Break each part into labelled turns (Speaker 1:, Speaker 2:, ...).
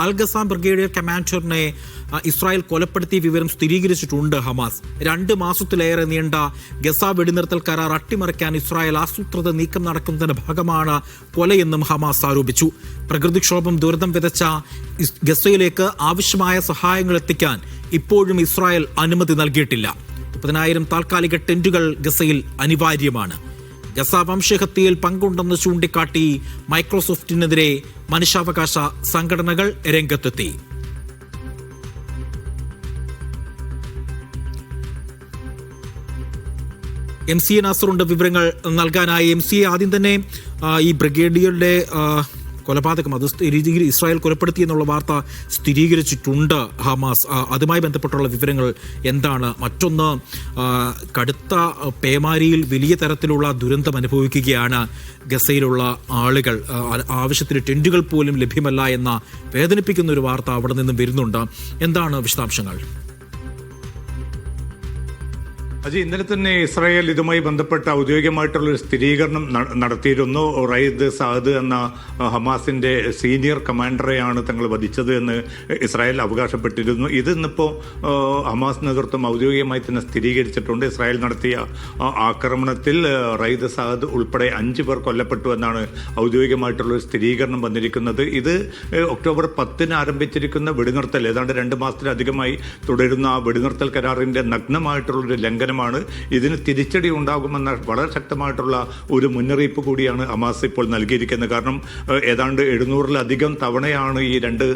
Speaker 1: അൽ Qassam brigadier കമാൻഡറിനെ Israel കൊലപ്പെടുത്തിയ വിവരം സ്ഥിരീകരിച്ചിട്ടുണ്ട് ഹമാസ്. 2 മാസത്തിലേറെ നീണ്ട ഗസ വെടിനിർത്തൽ കരാർ അട്ടിമറിക്കാൻ ഇസ്രായേൽ ആസൂത്രിത നീക്കം നടക്കുന്നതിന്റെ ഭാഗമാണ് കൊലയെന്നും ഹമാസ് ആരോപിച്ചു. പ്രകൃതിക്ഷോഭം ദുരിതം വിതച്ച ഗസയിലേക്ക് ആവശ്യമായ സഹായങ്ങൾ എത്തിക്കാൻ ഇപ്പോഴും ഇസ്രായേൽ അനുമതി നൽകിയിട്ടില്ല. 30,000 താൽക്കാലിക ടെന്റുകൾ ഗസയിൽ അനിവാര്യമാണ്. ഗസ വംശഹത്യയിൽ പങ്കുണ്ടെന്ന് ചൂണ്ടിക്കാട്ടി മൈക്രോസോഫ്റ്റിനെതിരെ മനുഷ്യാവകാശ സംഘടനകൾ രംഗത്തെത്തി. MC നാസറുണ്ട് വിവരങ്ങൾ നൽകാനായി. MC, ആദ്യം തന്നെ ഈ ബ്രിഗേഡിയറുടെ കൊലപാതകം അത് ഇസ്രായേൽ കൊലപ്പെടുത്തി എന്നുള്ള വാർത്ത സ്ഥിരീകരിച്ചിട്ടുണ്ട് ഹമാസ്. അതുമായി ബന്ധപ്പെട്ടുള്ള വിവരങ്ങൾ എന്താണ്? മറ്റൊന്ന്, കടുത്ത പേമാരിയിൽ വലിയ തരത്തിലുള്ള ദുരന്തം അനുഭവിക്കുകയാണ് ഗസയിലുള്ള ആളുകൾ. ആവശ്യത്തിന് ടെന്റുകൾ പോലും ലഭ്യമല്ല എന്ന വേദനിപ്പിക്കുന്ന ഒരു വാർത്ത അവിടെ നിന്നും വരുന്നുണ്ട്. എന്താണ് വിശദാംശങ്ങൾ?
Speaker 2: ഇന്നലെ തന്നെ ഇസ്രായേൽ ഇതുമായി ബന്ധപ്പെട്ട ഔദ്യോഗികമായിട്ടുള്ളൊരു സ്ഥിരീകരണം നടത്തിയിരുന്നു. റയീദ് സാദ് എന്ന ഹമാസിന്റെ സീനിയർ കമാൻഡറെയാണ് തങ്ങൾ വധിച്ചത് എന്ന് ഇസ്രായേൽ അവകാശപ്പെട്ടിരുന്നു. ഇത് ഇന്നിപ്പോൾ ഹമാസ് നേതൃത്വം ഔദ്യോഗികമായി തന്നെ സ്ഥിരീകരിച്ചിട്ടുണ്ട്. ഇസ്രായേൽ നടത്തിയ ആക്രമണത്തിൽ റയീദ് സാദ് ഉൾപ്പെടെ 5 പേർ കൊല്ലപ്പെട്ടു എന്നാണ് ഔദ്യോഗികമായിട്ടുള്ളൊരു സ്ഥിരീകരണം വന്നിരിക്കുന്നത്. ഇത് ഒക്ടോബർ 10 ആരംഭിച്ചിരിക്കുന്ന വെടിനിർത്തൽ, ഏതാണ്ട് 2 മാസത്തിലധികമായി തുടരുന്ന ആ വെടിനിർത്തൽ കരാറിന്റെ നഗ്നമായിട്ടുള്ളൊരു ലംഘനം മാണ്. ഇതിന് തിരിച്ചടി ഉണ്ടാകുമെന്ന വളരെ ശക്തമായിട്ടുള്ള ഒരു മുന്നറിയിപ്പ് കൂടിയാണ് ഹമാസ് ഇപ്പോൾ നൽകിയിരിക്കുന്നത്. കാരണം ഏതാണ്ട് 700-ലധികം തവണയാണ് ഈ 2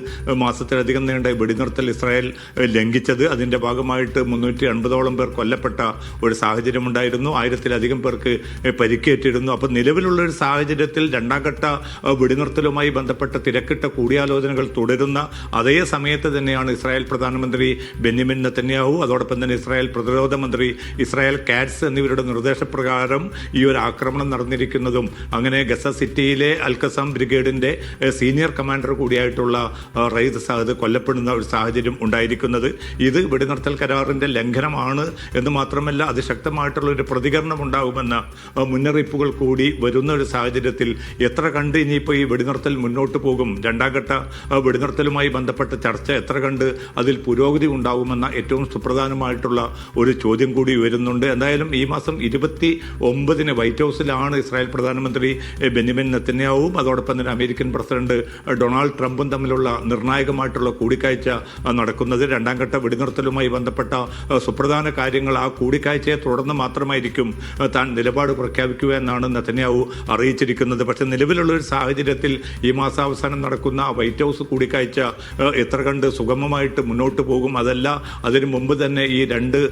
Speaker 2: മാസത്തിലധികം നീണ്ട വെടിനിർത്തൽ ഇസ്രായേൽ ലംഘിച്ചത്. അതിന്റെ ഭാഗമായിട്ട് 350ഓളം പേർ കൊല്ലപ്പെട്ട ഒരു സാഹചര്യമുണ്ടായിരുന്നു. 1000-ലധികം പേർക്ക് പരിക്കേറ്റിരുന്നു. അപ്പോൾ നിലവിലുള്ള ഒരു സാഹചര്യത്തിൽ 2ാം ഘട്ട വെടിനിർത്തലുമായി ബന്ധപ്പെട്ട തിരക്കിട്ട കൂടിയാലോചനകൾ തുടരുന്ന അതേ സമയത്ത് തന്നെയാണ് ഇസ്രായേൽ പ്രധാനമന്ത്രി ബെന്യാമിൻ നെതന്യാഹു, അതോടൊപ്പം തന്നെ ഇസ്രായേൽ പ്രതിരോധ മന്ത്രി ഇസ്രായേൽ കാറ്റ്സ് എന്നിവരുടെ നിർദ്ദേശപ്രകാരം ഈ ഒരു ആക്രമണം നടന്നിരിക്കുന്നതും അങ്ങനെ ഗസ സിറ്റിയിലെ അൽ ഖസാം ബ്രിഗേഡിന്റെ സീനിയർ കമാൻഡർ കൂടിയായിട്ടുള്ള റയീദ് സാദ് കൊല്ലപ്പെടുന്ന ഒരു സാഹചര്യം ഉണ്ടായിരിക്കുന്നത്. ഇത് വെടിനിർത്തൽ കരാറിന്റെ ലംഘനമാണ് എന്ന് മാത്രമല്ല അതിശക്തമായിട്ടുള്ള ഒരു പ്രതികരണം ഉണ്ടാകുമെന്ന മുന്നറിയിപ്പുകൾ കൂടി വരുന്ന ഒരു സാഹചര്യത്തിൽ എത്ര കണ്ട് ഇനിയിപ്പോൾ ഈ വെടിനിർത്തൽ മുന്നോട്ട് പോകും, 2ാം ഘട്ട വെടിനിർത്തലുമായി ബന്ധപ്പെട്ട ചർച്ച എത്ര കണ്ട് അതിൽ പുരോഗതി ഉണ്ടാകുമെന്ന ഏറ്റവും സുപ്രധാനമായിട്ടുള്ള ഒരു ചോദ്യം കൂടി വരുന്നുണ്ട്. എന്തായാലും ഈ മാസം 29 വൈറ്റ് ഹൗസിലാണ് ഇസ്രായേൽ പ്രധാനമന്ത്രി ബെന്യാമിൻ നെതന്യാഹുവും അതോടൊപ്പം തന്നെ അമേരിക്കൻ പ്രസിഡന്റ് ഡൊണാൾഡ് ട്രംപും തമ്മിലുള്ള നിർണായകമായിട്ടുള്ള കൂടിക്കാഴ്ച നടക്കുന്നത്. 2ാം ഘട്ട വെടിനിർത്തലുമായി ബന്ധപ്പെട്ട സുപ്രധാന കാര്യങ്ങൾ ആ കൂടിക്കാഴ്ചയെ തുടർന്ന് മാത്രമായിരിക്കും താൻ നിലപാട് പ്രഖ്യാപിക്കുക എന്നാണ് നെതന്യാഹു അറിയിച്ചിരിക്കുന്നത്. പക്ഷേ നിലവിലുള്ള ഒരു സാഹചര്യത്തിൽ ഈ മാസാവസാനം നടക്കുന്ന വൈറ്റ് ഹൗസ് കൂടിക്കാഴ്ച എത്ര കണ്ട് സുഗമമായിട്ട് മുന്നോട്ട് പോകും, അതല്ല അതിനു മുമ്പ് തന്നെ ഈ 2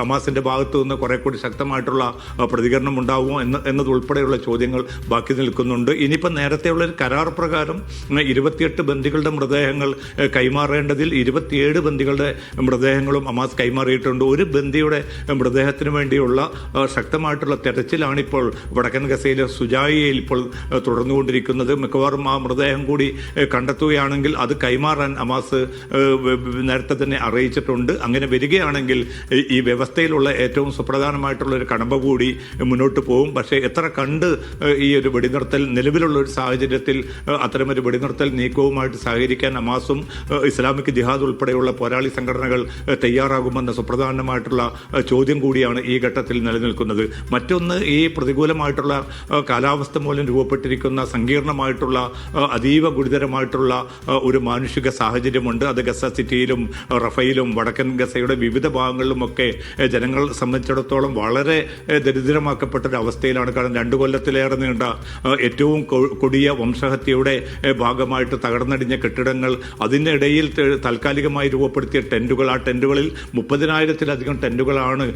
Speaker 2: ഹമാസിന്റെ ഭാഗത്തു നിന്ന് കുറെ കൂടി ശക്തമായിട്ടുള്ള പ്രതികരണം ഉണ്ടാവുമോ എന്നതുൾപ്പെടെയുള്ള ചോദ്യങ്ങൾ ബാക്കി നിൽക്കുന്നുണ്ട്. ഇനിയിപ്പോൾ നേരത്തെയുള്ള ഒരു കരാർ പ്രകാരം 28 ബന്ദികളുടെ മൃതദേഹങ്ങൾ കൈമാറേണ്ടതിൽ 27 ബന്ദികളുടെ മൃതദേഹങ്ങളും ഹമാസ് കൈമാറിയിട്ടുണ്ട്. ഒരു ബന്ദിയുടെ മൃതദേഹത്തിന് വേണ്ടിയുള്ള ശക്തമായിട്ടുള്ള തെരച്ചിലാണിപ്പോൾ വടക്കൻ ഗസയിലെ സുജായിയിൽ ഇപ്പോൾ തുടർന്നുകൊണ്ടിരിക്കുന്നത്. മിക്കവാറും ആ മൃതദേഹം കൂടി കണ്ടെത്തുകയാണെങ്കിൽ അത് കൈമാറാൻ ഹമാസ് നേരത്തെ തന്നെ അറിയിച്ചിട്ടുണ്ട്. അങ്ങനെ വരികയാണെങ്കിൽ ഈ വ്യവസ്ഥയിലുള്ള ഏറ്റവും സുപ്രധാനമായിട്ടുള്ള ഒരു കടമ്പ കൂടി മുന്നോട്ട് പോകും. പക്ഷേ എത്ര കണ്ട് ഈ ഒരു വെടിനിർത്തൽ നിലവിലുള്ള ഒരു സാഹചര്യത്തിൽ അത്തരമൊരു വെടിനിർത്തൽ നീക്കവുമായിട്ട് സഹകരിക്കാൻ ഹമാസും ഇസ്ലാമിക് ജിഹാദ് ഉൾപ്പെടെയുള്ള പോരാളി സംഘടനകൾ തയ്യാറാകുമെന്ന സുപ്രധാനമായിട്ടുള്ള ചോദ്യം കൂടിയാണ് ഈ ഘട്ടത്തിൽ നിലനിൽക്കുന്നത്. മറ്റൊന്ന്, ഈ പ്രതികൂലമായിട്ടുള്ള കാലാവസ്ഥ മൂലം രൂപപ്പെട്ടിരിക്കുന്ന സങ്കീർണമായിട്ടുള്ള അതീവ ഗുരുതരമായിട്ടുള്ള ഒരു മാനുഷിക സാഹചര്യമുണ്ട്. അത് ഗസ സിറ്റിയിലും റഫയിലും വടക്കൻ ഗസയുടെ വിവിധ ഭാഗങ്ങളിലുമൊക്കെ ജനങ്ങൾ സംബന്ധിച്ചിടത്തോളം വളരെ ദരിദ്രമാക്കപ്പെട്ടൊരു അവസ്ഥയിലാണ്. കാരണം 2 കൊല്ലത്തിലേറെ നീണ്ട ഏറ്റവും കൊടിയ വംശഹത്യയുടെ ഭാഗമായിട്ട് തകർന്നടിഞ്ഞ കെട്ടിടങ്ങൾ, അതിനിടയിൽ താൽക്കാലികമായി രൂപപ്പെടുത്തിയ ടെന്റുകൾ, ആ ടെന്റുകളിൽ 30,000-ലധികം ടെന്റുകളാണ്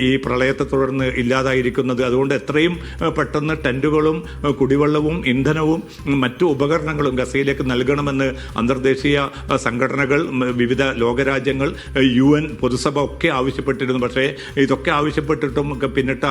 Speaker 2: ഈ പ്രളയത്തെ തുടർന്ന് ഇല്ലാതായിരിക്കുന്നത്. അതുകൊണ്ട് എത്രയും പെട്ടെന്ന് ടെന്റുകളും കുടിവെള്ളവും ഇന്ധനവും മറ്റു ഉപകരണങ്ങളും ഗസയിലേക്ക് നൽകണമെന്ന് അന്തർദേശീയ സംഘടനകൾ, വിവിധ ലോകരാജ്യങ്ങൾ, UN, പൊതുസഭ ഒക്കെ ആവശ്യപ്പെട്ടിരിക്കുന്നു. ആവശ്യപ്പെട്ടിരുന്നു. പക്ഷേ ഇതൊക്കെ ആവശ്യപ്പെട്ടിട്ടും പിന്നിട്ട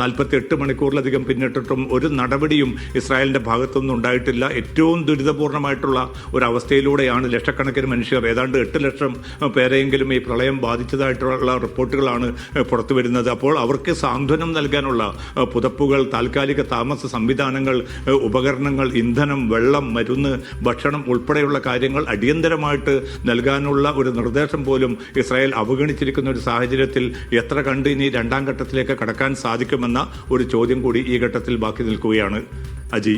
Speaker 2: 48 മണിക്കൂറിലധികം പിന്നിട്ടിട്ടും ഒരു നടപടിയും ഇസ്രായേലിൻ്റെ ഭാഗത്തുനിന്നും ഉണ്ടായിട്ടില്ല. ഏറ്റവും ദുരിതപൂർണമായിട്ടുള്ള ഒരവസ്ഥയിലൂടെയാണ് ലക്ഷക്കണക്കിന് മനുഷ്യർ, ഏതാണ്ട് 8 ലക്ഷം പേരെയെങ്കിലും ഈ പ്രളയം ബാധിച്ചതായിട്ടുള്ള റിപ്പോർട്ടുകളാണ് പുറത്തു വരുന്നത്. അപ്പോൾ അവർക്ക് സാന്ത്വനം നൽകാനുള്ള പുതപ്പുകൾ, താൽക്കാലിക താമസ സംവിധാനങ്ങൾ, ഉപകരണങ്ങൾ, ഇന്ധനം, വെള്ളം, മരുന്ന്, ഭക്ഷണം ഉൾപ്പെടെയുള്ള കാര്യങ്ങൾ അടിയന്തരമായിട്ട് നൽകാനുള്ള ഒരു നിർദ്ദേശം പോലും ഇസ്രായേൽ അവഗണിച്ചിരിക്കുന്ന ഒരു സാഹചര്യത്തിൽ എത്ര കണ്ട് ഇനി രണ്ടാം ഘട്ടത്തിലേക്ക് കടക്കാൻ സാധിക്കുമെന്ന ഒരു ചോദ്യം കൂടി ഈ ഘട്ടത്തിൽ ബാക്കി നിൽക്കുകയാണ്. അജി,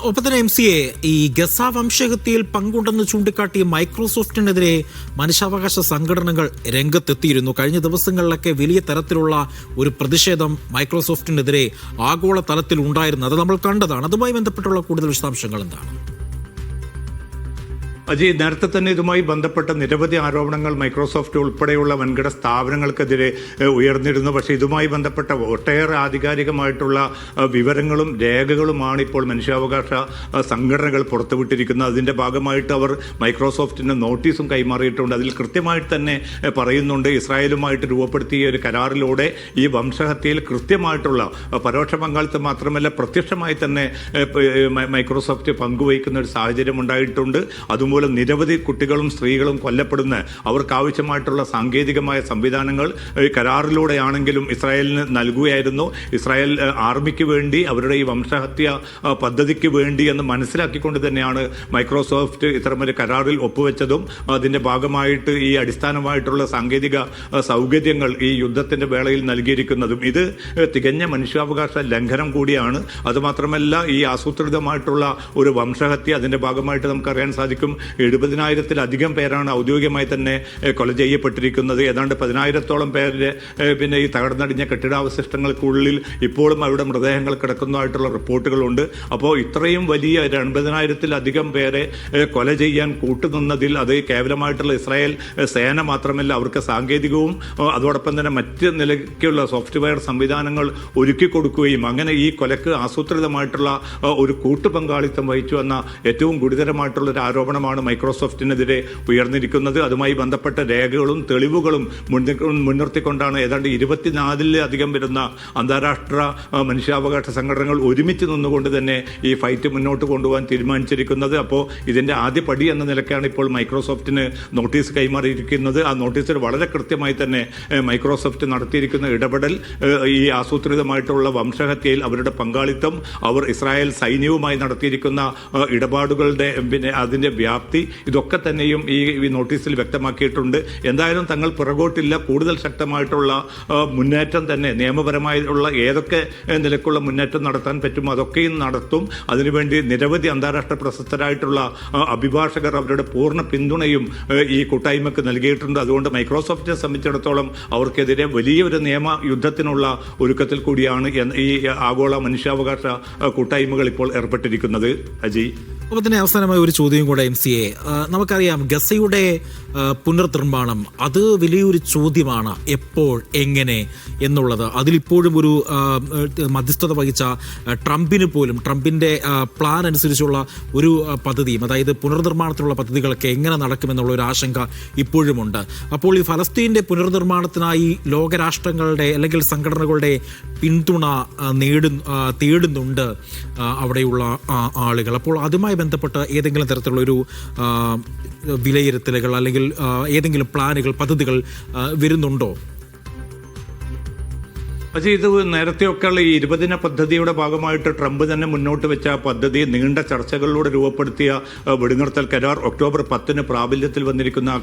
Speaker 1: ഒപ്പം തന്നെ MCA, ഈ ഗസ വംശഹത്യയിൽ പങ്കുണ്ടെന്ന് ചൂണ്ടിക്കാട്ടി മൈക്രോസോഫ്റ്റിനെതിരെ മനുഷ്യാവകാശ സംഘടനകൾ രംഗത്തെത്തിയിരുന്നു. കഴിഞ്ഞ ദിവസങ്ങളിലൊക്കെ വലിയ തരത്തിലുള്ള ഒരു പ്രതിഷേധം മൈക്രോസോഫ്റ്റിനെതിരെ ആഗോള തലത്തിൽ ഉണ്ടായിരുന്നു. അത് നമ്മൾ കണ്ടതാണ്. അതുമായി ബന്ധപ്പെട്ടുള്ള കൂടുതൽ വിശദാംശങ്ങൾ എന്താണ്?
Speaker 2: അജി, നേരത്തെ തന്നെ ഇതുമായി ബന്ധപ്പെട്ട നിരവധി ആരോപണങ്ങൾ മൈക്രോസോഫ്റ്റ് ഉൾപ്പെടെയുള്ള വൻകിട സ്ഥാപനങ്ങൾക്കെതിരെ ഉയർന്നിരുന്നു. പക്ഷേ ഇതുമായി ബന്ധപ്പെട്ട ഒട്ടേറെ ആധികാരികമായിട്ടുള്ള വിവരങ്ങളും രേഖകളുമാണ് ഇപ്പോൾ മനുഷ്യാവകാശ സംഘടനകൾ പുറത്തുവിട്ടിരിക്കുന്നത്. അതിൻ്റെ ഭാഗമായിട്ട് അവർ മൈക്രോസോഫ്റ്റിന് നോട്ടീസും കൈമാറിയിട്ടുണ്ട്. അതിൽ കൃത്യമായിട്ട് തന്നെ പറയുന്നുണ്ട്, ഇസ്രായേലുമായിട്ട് രൂപപ്പെടുത്തിയ ഒരു കരാറിലൂടെ ഈ വംശഹത്യയിൽ കൃത്യമായിട്ടുള്ള പരോക്ഷ പങ്കാളിത്തം മാത്രമല്ല പ്രത്യക്ഷമായി തന്നെ മൈക്രോസോഫ്റ്റ് പങ്കുവയ്ക്കുന്ന ഒരു സാഹചര്യം ഉണ്ടായിട്ടുണ്ട്. അതുമൂലം നിരവധി കുട്ടികളും സ്ത്രീകളും കൊല്ലപ്പെടുന്ന, അവർക്കാവശ്യമായിട്ടുള്ള സാങ്കേതികമായ സംവിധാനങ്ങൾ കരാറിലൂടെയാണെങ്കിലും ഇസ്രായേലിന് നൽകുകയായിരുന്നു. ഇസ്രായേൽ ആർമിക്ക് വേണ്ടി, അവരുടെ ഈ വംശഹത്യ പദ്ധതിക്ക് വേണ്ടി എന്ന് മനസ്സിലാക്കിക്കൊണ്ട് തന്നെയാണ് മൈക്രോസോഫ്റ്റ് ഇത്തരമൊരു കരാറിൽ ഒപ്പുവെച്ചതും അതിൻ്റെ ഭാഗമായിട്ട് ഈ അടിസ്ഥാനമായിട്ടുള്ള സാങ്കേതിക സൗകര്യങ്ങൾ ഈ യുദ്ധത്തിൻ്റെ വേളയിൽ നൽകിയിരിക്കുന്നതും. ഇത് തികഞ്ഞ മനുഷ്യാവകാശ ലംഘനം കൂടിയാണ്. അതുമാത്രമല്ല, ഈ ആസൂത്രിതമായിട്ടുള്ള ഒരു വംശഹത്യ, അതിൻ്റെ ഭാഗമായിട്ട് നമുക്കറിയാൻ സാധിക്കും 70,000-ത്തിലധികം പേരാണ് ഔദ്യോഗികമായി തന്നെ കൊല ചെയ്യപ്പെട്ടിരിക്കുന്നത്. ഏതാണ്ട് 10,000-ത്തോളം പേര് പിന്നെ ഈ തകർന്നടിഞ്ഞ കെട്ടിടാവശിഷ്ടങ്ങൾക്കുള്ളിൽ ഇപ്പോഴും അവരുടെ മൃതദേഹങ്ങൾ കിടക്കുന്നതായിട്ടുള്ള റിപ്പോർട്ടുകളുണ്ട്. അപ്പോൾ ഇത്രയും വലിയ 80,000-ത്തിലധികം പേരെ കൊല ചെയ്യാൻ കൂട്ടുനിന്നതിൽ അത് കേവലമായിട്ടുള്ള ഇസ്രായേൽ സേന മാത്രമല്ല, അവർക്ക് സാങ്കേതികവും അതോടൊപ്പം തന്നെ മറ്റ് നിലയ്ക്കുള്ള സോഫ്റ്റ്വെയർ സംവിധാനങ്ങൾ ഒരുക്കി കൊടുക്കുകയും അങ്ങനെ ഈ കൊലക്ക് ആസൂത്രിതമായിട്ടുള്ള ഒരു കൂട്ടുപങ്കാളിത്തം വഹിച്ചു എന്ന ഏറ്റവും ഗുരുതരമായിട്ടുള്ള ഒരു ആരോപണമാണ് മൈക്രോസോഫ്റ്റിനെതിരെ ഉയർന്നിരിക്കുന്നത്. അതുമായി ബന്ധപ്പെട്ട രേഖകളും തെളിവുകളും മുൻനിർത്തിക്കൊണ്ടാണ് ഏതാണ്ട് 24-ലധികം വരുന്ന അന്താരാഷ്ട്ര മനുഷ്യാവകാശ സംഘടനകൾ ഒരുമിച്ച് നിന്നുകൊണ്ട് തന്നെ ഈ ഫൈറ്റ് മുന്നോട്ട് കൊണ്ടുപോകാൻ തീരുമാനിച്ചിരിക്കുന്നത്. അപ്പോൾ ഇതിൻ്റെ ആദ്യ പടി എന്ന നിലയ്ക്കാണ് ഇപ്പോൾ മൈക്രോസോഫ്റ്റിന് നോട്ടീസ് കൈമാറിയിരിക്കുന്നത്. ആ നോട്ടീസിൽ വളരെ കൃത്യമായി തന്നെ മൈക്രോസോഫ്റ്റ് നടത്തിയിരിക്കുന്ന ഇടപെടൽ, ഈ ആസൂത്രിതമായിട്ടുള്ള വംശഹത്യയിൽ അവരുടെ പങ്കാളിത്തം, അവർ ഇസ്രായേൽ സൈന്യവുമായി നടത്തിയിരിക്കുന്ന ഇടപാടുകളുടെ പിന്നെ അതിൻ്റെ വ്യാപ്തി, ഇതൊക്കെ തന്നെയും ഈ നോട്ടീസിൽ വ്യക്തമാക്കിയിട്ടുണ്ട്. എന്തായാലും തങ്ങൾ പുറകോട്ടില്ല. കൂടുതൽ ശക്തമായിട്ടുള്ള മുന്നേറ്റം തന്നെ, നിയമപരമായുള്ള ഏതൊക്കെ നിലക്കുള്ള മുന്നേറ്റം നടത്താൻ പറ്റുമോ അതൊക്കെയും നടത്തും. അതിനുവേണ്ടി നിരവധി അന്താരാഷ്ട്ര പ്രശസ്തരായിട്ടുള്ള അഭിഭാഷകർ അവരുടെ പൂർണ്ണ പിന്തുണയും ഈ കൂട്ടായ്മക്ക് നൽകിയിട്ടുണ്ട്. അതുകൊണ്ട് മൈക്രോസോഫ്റ്റിനെ സംബന്ധിച്ചിടത്തോളം അവർക്കെതിരെ വലിയൊരു നിയമ യുദ്ധത്തിനുള്ള ഒരുക്കത്തിൽ കൂടിയാണ് ഈ ആഗോള മനുഷ്യാവകാശ കൂട്ടായ്മകൾ ഇപ്പോൾ ഏർപ്പെട്ടിരിക്കുന്നത്. അജി,
Speaker 1: അപ്പോൾ തന്നെ അവസാനമായ ഒരു ചോദ്യം കൂടെ MCA, നമുക്കറിയാം ഗസയുടെ പുനർനിർമ്മാണം അത് വലിയൊരു ചോദ്യമാണ്. എപ്പോൾ, എങ്ങനെ എന്നുള്ളത് അതിലിപ്പോഴും ഒരു മധ്യസ്ഥത വഹിച്ച ട്രംപിൻ്റെ പ്ലാൻ അനുസരിച്ചുള്ള ഒരു പദ്ധതിയും, അതായത് പുനർനിർമ്മാണത്തിനുള്ള പദ്ധതികളൊക്കെ എങ്ങനെ നടക്കുമെന്നുള്ള ഒരു ആശങ്ക ഇപ്പോഴുമുണ്ട്. അപ്പോൾ ഈ ഫലസ്തീൻ്റെ പുനർനിർമ്മാണത്തിനായി ലോകരാഷ്ട്രങ്ങളുടെ അല്ലെങ്കിൽ സംഘടനകളുടെ പിന്തുണ തേടുന്നുണ്ട് അവിടെയുള്ള ആളുകൾ. അപ്പോൾ അതുമായി ബന്ധപ്പെട്ട് ഏതെങ്കിലും തരത്തിലുള്ള ഒരു വിലയിരുത്തലുകൾ അല്ലെങ്കിൽ ഏതെങ്കിലും പ്ലാനുകൾ, പദ്ധതികൾ വരുന്നുണ്ടോ?
Speaker 2: പക്ഷേ ഇത് നേരത്തെയൊക്കെയുള്ള ഈ 20 ദിന പദ്ധതിയുടെ ഭാഗമായിട്ട് ട്രംപ് തന്നെ മുന്നോട്ട് വെച്ച പദ്ധതി, നീണ്ട ചർച്ചകളിലൂടെ രൂപപ്പെടുത്തിയ വെടിനിർത്തൽ കരാർ, ഒക്ടോബർ 10 പ്രാബല്യത്തിൽ വന്നിരിക്കുന്ന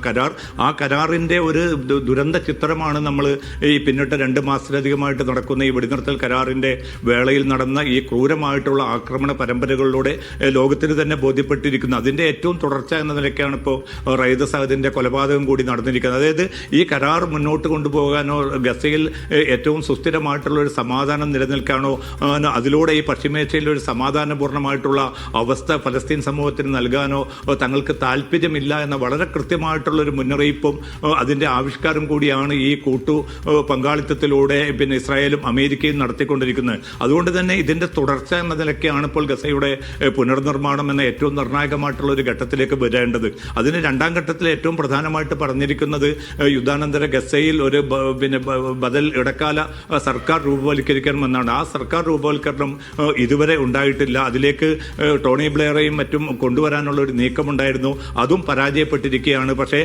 Speaker 2: ആ കരാറിൻ്റെ ഒരു ദുരന്ത ചിത്രമാണ് നമ്മൾ ഈ പിന്നിട്ട 2 മാസത്തിലധികമായിട്ട് നടക്കുന്ന ഈ വെടിനിർത്തൽ കരാറിൻ്റെ വേളയിൽ നടന്ന ഈ ക്രൂരമായിട്ടുള്ള ആക്രമണ പരമ്പരകളിലൂടെ ലോകത്തിന് തന്നെ ബോധ്യപ്പെട്ടിരിക്കുന്നു. അതിൻ്റെ ഏറ്റവും തുടർച്ച എന്ന നിലയ്ക്കാണ് ഇപ്പോൾ റയീദ് സഅദിൻ്റെ കൊലപാതകം കൂടി നടന്നിരിക്കുന്നത്. അതായത് ഈ കരാർ മുന്നോട്ട് കൊണ്ടുപോകാനോ ഗസയിൽ ഏറ്റവും സുസ്ഥിരമായ ശാശ്വതമായിട്ടുള്ള ഒരു സമാധാനം നിലനിൽക്കാനോ അതിലൂടെ ഈ പശ്ചിമേഷ്യയിൽ ഒരു സമാധാനപൂർണ്ണമായിട്ടുള്ള അവസ്ഥ ഫലസ്തീൻ സമൂഹത്തിന് നൽകാനോ തങ്ങൾക്ക് താല്പര്യമില്ല എന്ന വളരെ കൃത്യമായിട്ടുള്ളൊരു മുന്നറിയിപ്പും അതിൻ്റെ ആവിഷ്കാരം കൂടിയാണ് ഈ പങ്കാളിത്തത്തിലൂടെ പിന്നെ ഇസ്രായേലും അമേരിക്കയും നടത്തിക്കൊണ്ടിരിക്കുന്നത്. അതുകൊണ്ട് തന്നെ ഇതിൻ്റെ തുടർച്ച എന്ന നിലയ്ക്കാണ് ഇപ്പോൾ ഗസയുടെ പുനർനിർമ്മാണം എന്ന ഏറ്റവും നിർണായകമായിട്ടുള്ള ഒരു ഘട്ടത്തിലേക്ക് വരേണ്ടത്. അതിന് രണ്ടാം ഘട്ടത്തിൽ ഏറ്റവും പ്രധാനമായിട്ട് പറഞ്ഞിരിക്കുന്നത് യുദ്ധാനന്തര ഗസയിൽ ഒരു ബദൽ ഇടക്കാല സർക്കാർ രൂപവൽക്കരിക്കണമെന്നാണ്. ആ സർക്കാർ രൂപവൽക്കരണം ഇതുവരെ ഉണ്ടായിട്ടില്ല. അതിലേക്ക് ടോണി ബ്ലെയറേയും മറ്റും കൊണ്ടുവരാനുള്ള ഒരു നീക്കമുണ്ടായിരുന്നു, അതും പരാജയപ്പെട്ടിരിക്കുകയാണ്. പക്ഷേ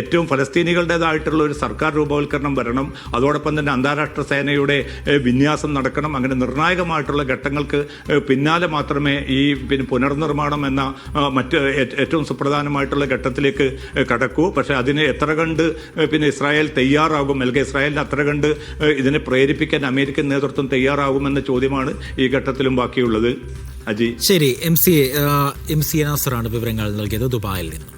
Speaker 2: ഏറ്റവും ഫലസ്തീനികളുടേതായിട്ടുള്ള ഒരു സർക്കാർ രൂപവൽക്കരണം വരണം, അതോടൊപ്പം തന്നെ അന്താരാഷ്ട്ര സേനയുടെ വിന്യാസം നടക്കണം. അങ്ങനെ നിർണായകമായിട്ടുള്ള ഘട്ടങ്ങൾക്ക് പിന്നാലെ മാത്രമേ ഈ പുനർനിർമ്മാണം എന്ന മറ്റ് ഏറ്റവും സുപ്രധാനമായിട്ടുള്ള ഘട്ടത്തിലേക്ക് കടക്കൂ. പക്ഷേ അതിന് എത്ര കണ്ട് ഇസ്രായേൽ തയ്യാറാകും, അല്ലെങ്കിൽ ഇസ്രായേലിന് അത്ര കണ്ട് ഇതിനെ പ്രേരിപ്പിക്കാൻ അമേരിക്കൻ നേതൃത്വം തയ്യാറാകുമെന്ന ചോദ്യമാണ് ഈ ഘട്ടത്തിലും ബാക്കിയുള്ളത്. അജി,
Speaker 1: ശരി. എം സി നാസറാണ് വിവരങ്ങൾ നൽകിയത് ദുബായിൽ നിന്ന്.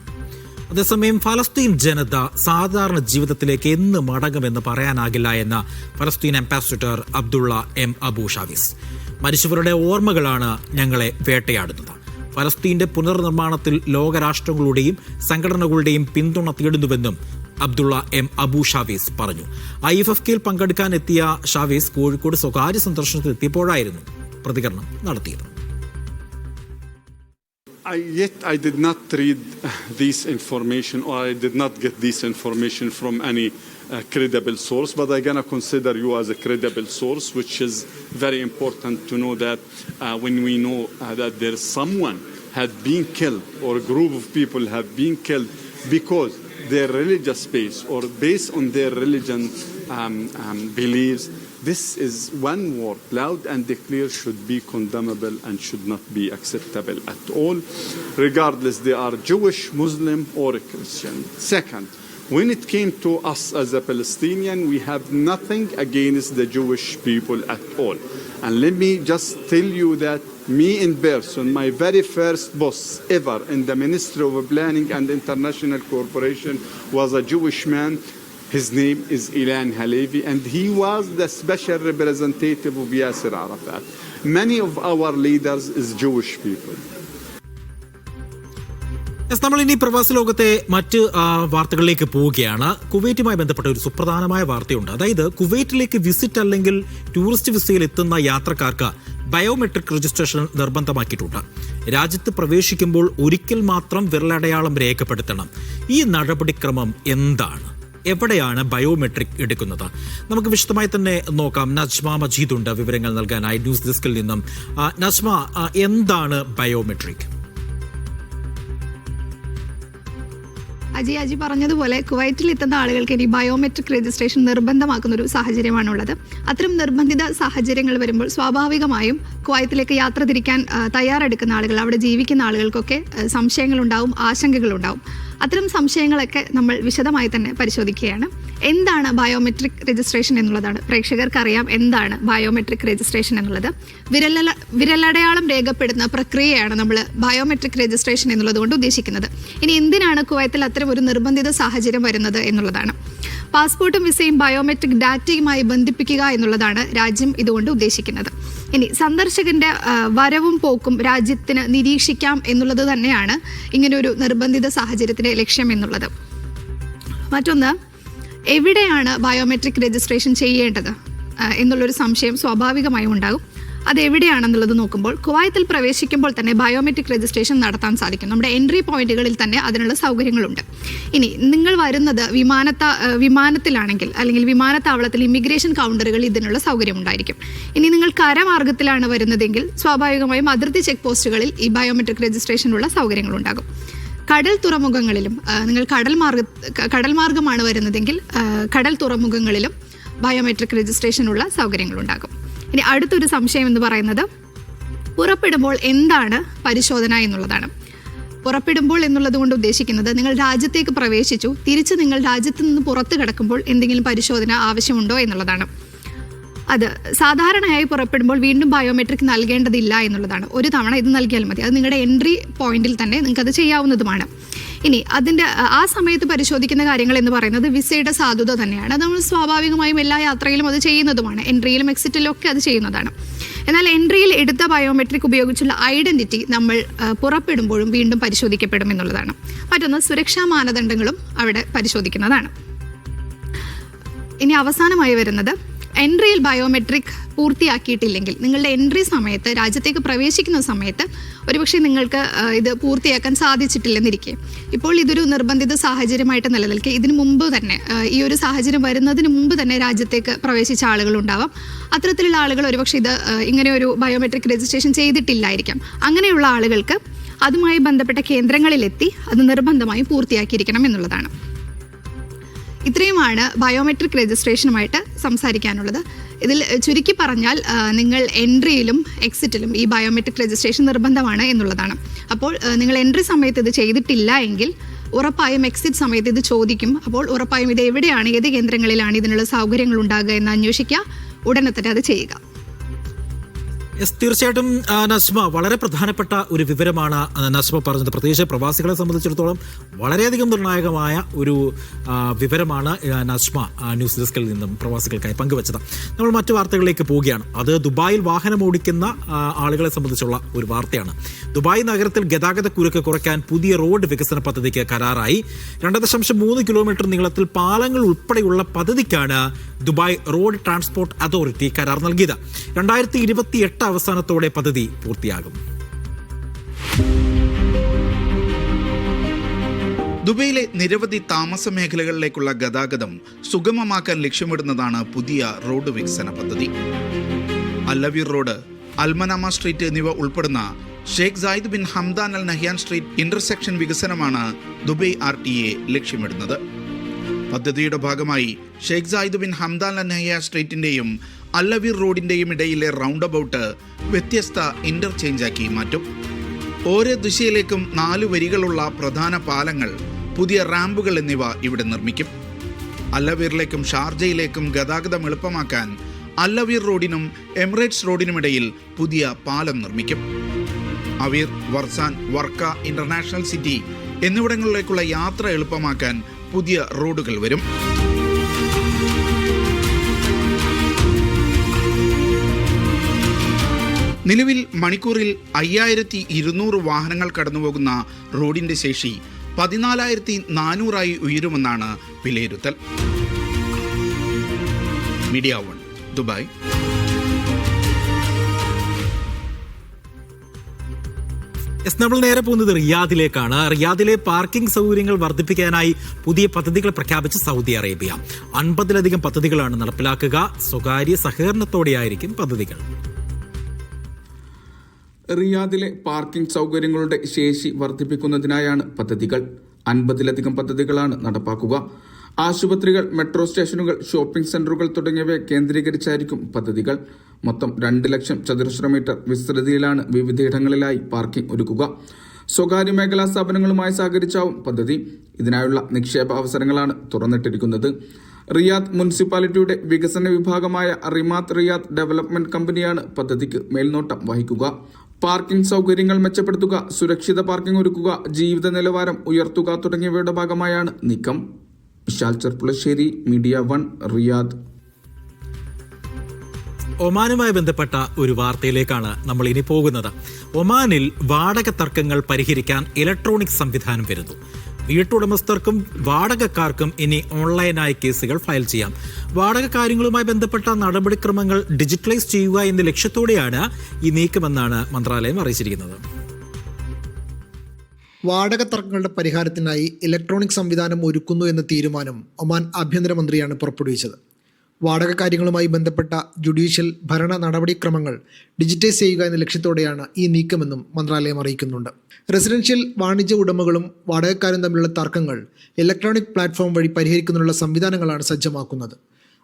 Speaker 1: അതേസമയം ഫലസ്തീൻ ജനത സാധാരണ ജീവിതത്തിലേക്ക് എന്ന് മടങ്ങുമെന്ന് പറയാനാകില്ല എന്ന ഫലസ്തീൻ അംബാസിഡർ അബ്ദുള്ള എം അബു ഷാവിസ്. മരിച്ചവരുടെ ഓർമ്മകളാണ് ഞങ്ങളെ വേട്ടയാടുന്നത്. ഫലസ്തീന്റെ പുനർനിർമ്മാണത്തിൽ ലോകരാഷ്ട്രങ്ങളുടെയും സംഘടനകളുടെയും പിന്തുണ തേടുന്നുവെന്നും അബ്ദുള്ള എം അബു ഷാവീസ് പറഞ്ഞു. IFFKയിൽ പങ്കെടുക്കാനെത്തിയ ഷാവീസ് കോഴിക്കോട് സ്വകാര്യ സന്ദർശനത്തിൽ എത്തിയപ്പോഴായിരുന്നു പ്രതികരണം നടത്തിയത്.
Speaker 3: I did not read this information, or I did not get this information from any credible source, but I'm going to consider you as a credible source, which is very important to know that when we know that there is someone had been killed, or a group of people have been killed because their religious base or based on their religion beliefs, this is one word, loud and clear, should be condemnable and should not be acceptable at all, regardless they are Jewish, Muslim or Christian. Second, when it came to us as a Palestinian, we have nothing against the Jewish people at all. And let me just tell you that me in person, my very first boss ever in the Ministry of Planning and International Cooperation was a Jewish man. His name is Ilan Halevi, and he was the special representative of Yasser Arafat. Many of our leaders is Jewish people.
Speaker 1: നമ്മൾ ഇനി പ്രവാസ ലോകത്തെ മറ്റ് വാർത്തകളിലേക്ക് പോവുകയാണ്. കുവൈറ്റുമായി ബന്ധപ്പെട്ട ഒരു സുപ്രധാനമായ വാർത്തയുണ്ട്. അതായത് കുവൈറ്റിലേക്ക് വിസിറ്റ് അല്ലെങ്കിൽ ടൂറിസ്റ്റ് വിസയിൽ എത്തുന്ന യാത്രക്കാർക്ക് ബയോമെട്രിക് രജിസ്ട്രേഷൻ നിർബന്ധമാക്കിയിട്ടുണ്ട്. രാജ്യത്ത് പ്രവേശിക്കുമ്പോൾ ഒരിക്കൽ മാത്രം വിരലടയാളം രേഖപ്പെടുത്തണം. ഈ നടപടിക്രമം എന്താണ്? എവിടെയാണ് ബയോമെട്രിക് എടുക്കുന്നത്? നമുക്ക് വിശദമായി തന്നെ നോക്കാം. നജ്മ മജീദ് ഉണ്ട് വിവരങ്ങൾ നൽകാനായി ന്യൂസ് ഡെസ്കിൽ നിന്നും. നജ്മ, എന്താണ് ബയോമെട്രിക്?
Speaker 4: അജി പറഞ്ഞതുപോലെ കുവൈറ്റിൽ എത്തുന്ന ആളുകൾക്ക് ഇനി ബയോമെട്രിക് രജിസ്ട്രേഷൻ നിർബന്ധമാക്കുന്ന ഒരു സാഹചര്യമാണുള്ളത്. അത്തരം നിർബന്ധിത സാഹചര്യങ്ങൾ വരുമ്പോൾ സ്വാഭാവികമായും കുവൈറ്റിലേക്ക് യാത്ര തിരിക്കാൻ തയ്യാറെടുക്കുന്ന ആളുകൾ, അവിടെ ജീവിക്കുന്ന ആളുകൾക്കൊക്കെ സംശയങ്ങളുണ്ടാവും, ആശങ്കകളുണ്ടാവും. അത്തരം സംശയങ്ങളൊക്കെ നമ്മൾ വിശദമായി തന്നെ പരിശോധിക്കുകയാണ്. എന്താണ് ബയോമെട്രിക് രജിസ്ട്രേഷൻ എന്നുള്ളതാണ്. പ്രേക്ഷകർക്കറിയാം എന്താണ് ബയോമെട്രിക് രജിസ്ട്രേഷൻ എന്നുള്ളത്. വിരലടയാളം രേഖപ്പെടുന്ന പ്രക്രിയയാണ് നമ്മൾ ബയോമെട്രിക് രജിസ്ട്രേഷൻ എന്നുള്ളത് കൊണ്ട് ഉദ്ദേശിക്കുന്നത്. ഇനി എന്തിനാണ് കുവൈത്തിൽ അത്തരം ഒരു നിർബന്ധിത സാഹചര്യം വരുന്നത് എന്നുള്ളതാണ്. പാസ്പോർട്ടും വിസയും ബയോമെട്രിക് ഡാറ്റയുമായി ബന്ധിപ്പിക്കുക എന്നുള്ളതാണ് രാജ്യം ഇതുകൊണ്ട് ഉദ്ദേശിക്കുന്നത്. ഇനി സന്ദർശകന്റെ വരവും പോക്കും രാജ്യത്തിന് നിരീക്ഷിക്കാം എന്നുള്ളത് തന്നെയാണ് ഇങ്ങനെയൊരു നിർബന്ധിത സാഹചര്യത്തിന്റെ ലക്ഷ്യം എന്നുള്ളത്. മറ്റൊന്ന്, എവിടെയാണ് ബയോമെട്രിക് രജിസ്ട്രേഷൻ ചെയ്യേണ്ടത് എന്നുള്ളൊരു സംശയം സ്വാഭാവികമായും ഉണ്ടാകും. അതെവിടെയാണെന്നുള്ളത് നോക്കുമ്പോൾ കുവൈത്തിൽ പ്രവേശിക്കുമ്പോൾ തന്നെ ബയോമെട്രിക് രജിസ്ട്രേഷൻ നടത്താൻ സാധിക്കും. നമ്മുടെ എൻട്രി പോയിന്റുകളിൽ തന്നെ അതിനുള്ള സൗകര്യങ്ങളുണ്ട്. ഇനി നിങ്ങൾ വരുന്നത് വിമാനത്തിലാണെങ്കിൽ അല്ലെങ്കിൽ വിമാനത്താവളത്തിൽ ഇമിഗ്രേഷൻ കൗണ്ടറുകളിൽ ഇതിനുള്ള സൗകര്യം ഉണ്ടായിരിക്കും. ഇനി നിങ്ങൾ കരമാർഗത്തിലാണ് വരുന്നതെങ്കിൽ സ്വാഭാവികമായും അതിർത്തി ചെക്ക് പോസ്റ്റുകളിൽ ഈ ബയോമെട്രിക് രജിസ്ട്രേഷനുള്ള സൗകര്യങ്ങളുണ്ടാകും. കടൽ തുറമുഖങ്ങളിലും നിങ്ങൾ കടൽ മാർഗമാണ് വരുന്നതെങ്കിൽ കടൽ തുറമുഖങ്ങളിലും ബയോമെട്രിക് രജിസ്ട്രേഷനുള്ള സൗകര്യങ്ങളുണ്ടാകും. ഇനി അടുത്തൊരു സംശയം എന്ന് പറയുന്നത് പുറപ്പെടുമ്പോൾ എന്താണ് പരിശോധന എന്നുള്ളതാണ്. പുറപ്പെടുമ്പോൾ എന്നുള്ളത് കൊണ്ട് ഉദ്ദേശിക്കുന്നത് നിങ്ങൾ രാജ്യത്തേക്ക് പ്രവേശിച്ചു, തിരിച്ച് നിങ്ങൾ രാജ്യത്ത് നിന്ന് പുറത്ത് കിടക്കുമ്പോൾ എന്തെങ്കിലും പരിശോധന ആവശ്യമുണ്ടോ എന്നുള്ളതാണ്. അത് സാധാരണയായി പുറപ്പെടുമ്പോൾ വീണ്ടും ബയോമെട്രിക് നൽകേണ്ടതില്ല എന്നുള്ളതാണ്. ഒരു തവണ ഇത് നൽകിയാൽ മതി. അത് നിങ്ങളുടെ എൻട്രി പോയിന്റിൽ തന്നെ നിങ്ങൾക്കത് ചെയ്യാവുന്നതുമാണ്. ഇനി അതിൻ്റെ ആ സമയത്ത് പരിശോധിക്കുന്ന കാര്യങ്ങൾ എന്ന് പറയുന്നത് വിസയുടെ സാധുത തന്നെയാണ്. അത് നമ്മൾ സ്വാഭാവികമായും എല്ലാ യാത്രയിലും അത് ചെയ്യുന്നതുമാണ്, എൻട്രിയിലും എക്സിറ്റിലും ഒക്കെ അത് ചെയ്യുന്നതാണ്. എന്നാൽ എൻട്രിയിൽ എടുത്ത ബയോമെട്രിക് ഉപയോഗിച്ചുള്ള ഐഡന്റിറ്റി നമ്മൾ പുറപ്പെടുമ്പോഴും വീണ്ടും പരിശോധിക്കപ്പെടും എന്നുള്ളതാണ്. മറ്റൊന്ന്, സുരക്ഷാ മാനദണ്ഡങ്ങളും അവിടെ പരിശോധിക്കുന്നതാണ്. ഇനി അവസാനമായി വരുന്നത്, എൻട്രിയിൽ ബയോമെട്രിക് പൂർത്തിയാക്കിയിട്ടില്ലെങ്കിൽ നിങ്ങളുടെ എൻട്രി സമയത്ത്, രാജ്യത്തേക്ക് പ്രവേശിക്കുന്ന സമയത്ത് ഒരുപക്ഷെ നിങ്ങൾക്ക് ഇത് പൂർത്തിയാക്കാൻ സാധിച്ചിട്ടില്ലെന്നിരിക്കെ, ഇപ്പോൾ ഇതൊരു നിർബന്ധിത സാഹചര്യമായിട്ട് നിലനിൽക്കെ ഇതിനു മുമ്പ് തന്നെ, ഈ ഒരു സാഹചര്യം വരുന്നതിന് മുമ്പ് തന്നെ രാജ്യത്തേക്ക് പ്രവേശിച്ച ആളുകളുണ്ടാവാം. അത്തരത്തിലുള്ള ആളുകൾ ഒരുപക്ഷെ ഇത് ഇങ്ങനെ ഒരു ബയോമെട്രിക് രജിസ്ട്രേഷൻ ചെയ്തിട്ടില്ലായിരിക്കാം. അങ്ങനെയുള്ള ആളുകൾക്ക് അതുമായി ബന്ധപ്പെട്ട കേന്ദ്രങ്ങളിലെത്തി അത് നിർബന്ധമായും പൂർത്തിയാക്കിയിരിക്കണം എന്നുള്ളതാണ്. ഇത്രയുമാണ് ബയോമെട്രിക് രജിസ്ട്രേഷനുമായിട്ട് സംസാരിക്കാനുള്ളത്. ഇതിൽ ചുരുക്കി പറഞ്ഞാൽ നിങ്ങൾ എൻട്രിയിലും എക്സിറ്റിലും ഈ ബയോമെട്രിക് രജിസ്ട്രേഷൻ നിർബന്ധമാണ് എന്നുള്ളതാണ്. അപ്പോൾ നിങ്ങൾ എൻട്രി സമയത്ത് ഇത് ചെയ്തിട്ടില്ല എങ്കിൽ ഉറപ്പായും എക്സിറ്റ് സമയത്ത് ഇത് ചോദിക്കും. അപ്പോൾ ഉറപ്പായും ഇത് എവിടെയാണ്, ഏത് കേന്ദ്രങ്ങളിലാണ് ഇതിനുള്ള സൗകര്യങ്ങൾ ഉണ്ടാകുക എന്ന് അന്വേഷിക്കുക, ഉടനെ തന്നെ അത് ചെയ്യുക.
Speaker 1: തീർച്ചയായിട്ടും നസ്മ, വളരെ പ്രധാനപ്പെട്ട ഒരു വിവരമാണ് നസ്മ പറഞ്ഞത്. പ്രത്യേകിച്ച് പ്രവാസികളെ സംബന്ധിച്ചിടത്തോളം വളരെയധികം നിർണായകമായ ഒരു വിവരമാണ് നസ്മ ന്യൂസ് ഡെസ്കിൽ നിന്നും പ്രവാസികൾക്കായി പങ്കുവച്ചത്. നമ്മൾ മറ്റു വാർത്തകളിലേക്ക് പോവുകയാണ്. അത് ദുബായിൽ വാഹനം ഓടിക്കുന്ന ആളുകളെ സംബന്ധിച്ചുള്ള ഒരു വാർത്തയാണ്. ദുബായ് നഗരത്തിൽ ഗതാഗത കുരുക്ക് കുറയ്ക്കാൻ പുതിയ റോഡ് വികസന പദ്ധതിക്ക് കരാറായി. 2.3 കിലോമീറ്റർ നീളത്തിൽ പാലങ്ങൾ ഉൾപ്പെടെയുള്ള പദ്ധതിക്കാണ് ദുബായ് റോഡ് ട്രാൻസ്പോർട്ട് അതോറിറ്റി കരാർ നൽകിയത്. 2028 അവസാനത്തോടെ പദ്ധതി പൂർത്തിയാകും.
Speaker 5: ദുബൈയിലെ നിരവധി താമസ മേഖലകളിലേക്കുള്ള ഗതാഗതം സുഗമമാക്കാൻ ലക്ഷ്യമിടുന്നതാണ് പുതിയ റോഡ് വികസന പദ്ധതി. അല്ലവീർ റോഡ്, അൽമനാമ സ്ട്രീറ്റ് എന്നിവ ഉൾപ്പെടുന്ന Sheikh Zayed bin Hamdan al Nahyan street intersection വികസനമാണ് ദുബൈ RTA ലക്ഷ്യമിടുന്നത്. പദ്ധതിയുടെ ഭാഗമായി Sheikh Zayed bin Hamdan al Nahyan സ്ട്രീറ്റിന്റെയും അല്ലവീർ റോഡിന്റെയും ഇടയിലെ റൗണ്ട് അബൌട്ട് വ്യത്യസ്ത ഇന്റർചേഞ്ചാക്കി മാറ്റും. ഓരോ ദിശയിലേക്കും 4 വരികളുള്ള പ്രധാന പാലങ്ങൾ, പുതിയ റാമ്പുകൾ എന്നിവ ഇവിടെ നിർമ്മിക്കും. അല്ലവീറിലേക്കും ഷാർജയിലേക്കും ഗതാഗതം എളുപ്പമാക്കാൻ അല്ലവീർ റോഡിനും എമിറേറ്റ്സ് റോഡിനുമിടയിൽ പുതിയ പാലം നിർമ്മിക്കും. അവീർ, വർസാൻ, വർക്ക, ഇന്റർനാഷണൽ സിറ്റി എന്നിവിടങ്ങളിലേക്കുള്ള യാത്ര എളുപ്പമാക്കാൻ പുതിയ റോഡുകൾ വരും. നിലവിൽ മണിക്കൂറിൽ 5200 വാഹനങ്ങൾ കടന്നുപോകുന്ന റോഡിന്റെ ശേഷി 14,400 ഉയരുമെന്നാണ് വിലയിരുത്തൽ. Media 1, Dubai.
Speaker 1: നമ്മൾ നേരെ പോകുന്നത് റിയാദിലേക്കാണ്. റിയാദിലെ പാർക്കിംഗ് സൗകര്യങ്ങൾ വർദ്ധിപ്പിക്കാനായി പുതിയ പദ്ധതികൾ പ്രഖ്യാപിച്ച് സൗദി അറേബ്യ. 50ലധികം പദ്ധതികളാണ് നടപ്പിലാക്കുക. സ്വകാര്യ സഹകരണത്തോടെയായിരിക്കും പദ്ധതികൾ.
Speaker 6: റിയാദിലെ പാർക്കിംഗ് സൗകര്യങ്ങളുടെ ശേഷി വർദ്ധിപ്പിക്കുന്നതിനായാണ് പദ്ധതികൾ. 50ലധികം പദ്ധതികളാണ് നടപ്പാക്കുക. ആശുപത്രികൾ, മെട്രോ സ്റ്റേഷനുകൾ, ഷോപ്പിംഗ് സെന്ററുകൾ തുടങ്ങിയവയെ കേന്ദ്രീകരിച്ചായിരിക്കും പദ്ധതികൾ. മൊത്തം 2 ലക്ഷം ചതുരശ്ര മീറ്റർ വിസ്തൃതിയിലാണ് വിവിധയിടങ്ങളിലായി പാർക്കിംഗ് ഒരുക്കുക. സ്വകാര്യ മേഖലാ സ്ഥാപനങ്ങളുമായി സഹകരിച്ചാവും പദ്ധതി. ഇതിനായുള്ള നിക്ഷേപ അവസരങ്ങളാണ് തുറന്നിട്ടിരിക്കുന്നത്. റിയാദ് മുനിസിപ്പാലിറ്റിയുടെ വികസന വിഭാഗമായ റിമാത്ത് റിയാദ് ഡെവലപ്മെന്റ് കമ്പനിയാണ് പദ്ധതിക്ക് മേൽനോട്ടം വഹിക്കുക. പാർക്കിംഗ് സൗകര്യങ്ങൾ മെച്ചപ്പെടുത്തുക, സുരക്ഷിത പാർക്കിംഗ് ഒരുക്കുക, ജീവിത നിലവാരം ഉയർത്തുക തുടങ്ങിയവയുടെ ഭാഗമായാണ് നീക്കം. Vishal Cherpulassery, media 1, Riyadh.
Speaker 1: ഒമാനുമായി ബന്ധപ്പെട്ട ഒരു വാർത്തയിലേക്കാണ് നമ്മൾ ഇനി പോകുന്നത്. ഒമാനിൽ വാടക തർക്കങ്ങൾ പരിഹരിക്കാൻ ഇലക്ട്രോണിക് സംവിധാനം വരുന്നു. വീട്ടുടമസ്ഥർക്കും വാടകക്കാർക്കും ഇനി ഓൺലൈനായി കേസുകൾ ഫയൽ ചെയ്യാം. വാടക കാര്യങ്ങളുമായി ബന്ധപ്പെട്ട നടപടിക്രമങ്ങൾ ഡിജിറ്റലൈസ് ചെയ്യുക എന്ന ലക്ഷ്യത്തോടെയാണ് ഈ നീക്കമെന്നാണ് മന്ത്രാലയം അറിയിച്ചിരിക്കുന്നത്.
Speaker 7: വാടക തർക്കങ്ങളുടെ പരിഹാരത്തിനായി ഇലക്ട്രോണിക് സംവിധാനം ഒരുക്കുന്നു എന്ന തീരുമാനം ഒമാൻ ആഭ്യന്തരമന്ത്രിയാണ് പുറപ്പെടുവിച്ചത്. വാടക കാര്യങ്ങളുമായി ബന്ധപ്പെട്ട ജുഡീഷ്യൽ ഭരണ നടപടിക്രമങ്ങൾ ഡിജിറ്റൈസ് ചെയ്യുക എന്ന ലക്ഷ്യത്തോടെയാണ് ഈ നീക്കമെന്നും മന്ത്രാലയം അറിയിക്കുന്നുണ്ട്. റെസിഡൻഷ്യൽ വാണിജ്യ ഉടമകളും വാടകക്കാരും തമ്മിലുള്ള തർക്കങ്ങൾ ഇലക്ട്രോണിക് പ്ലാറ്റ്ഫോം വഴി പരിഹരിക്കുന്നതിനുള്ള സംവിധാനങ്ങളാണ് സജ്ജമാക്കുന്നത്.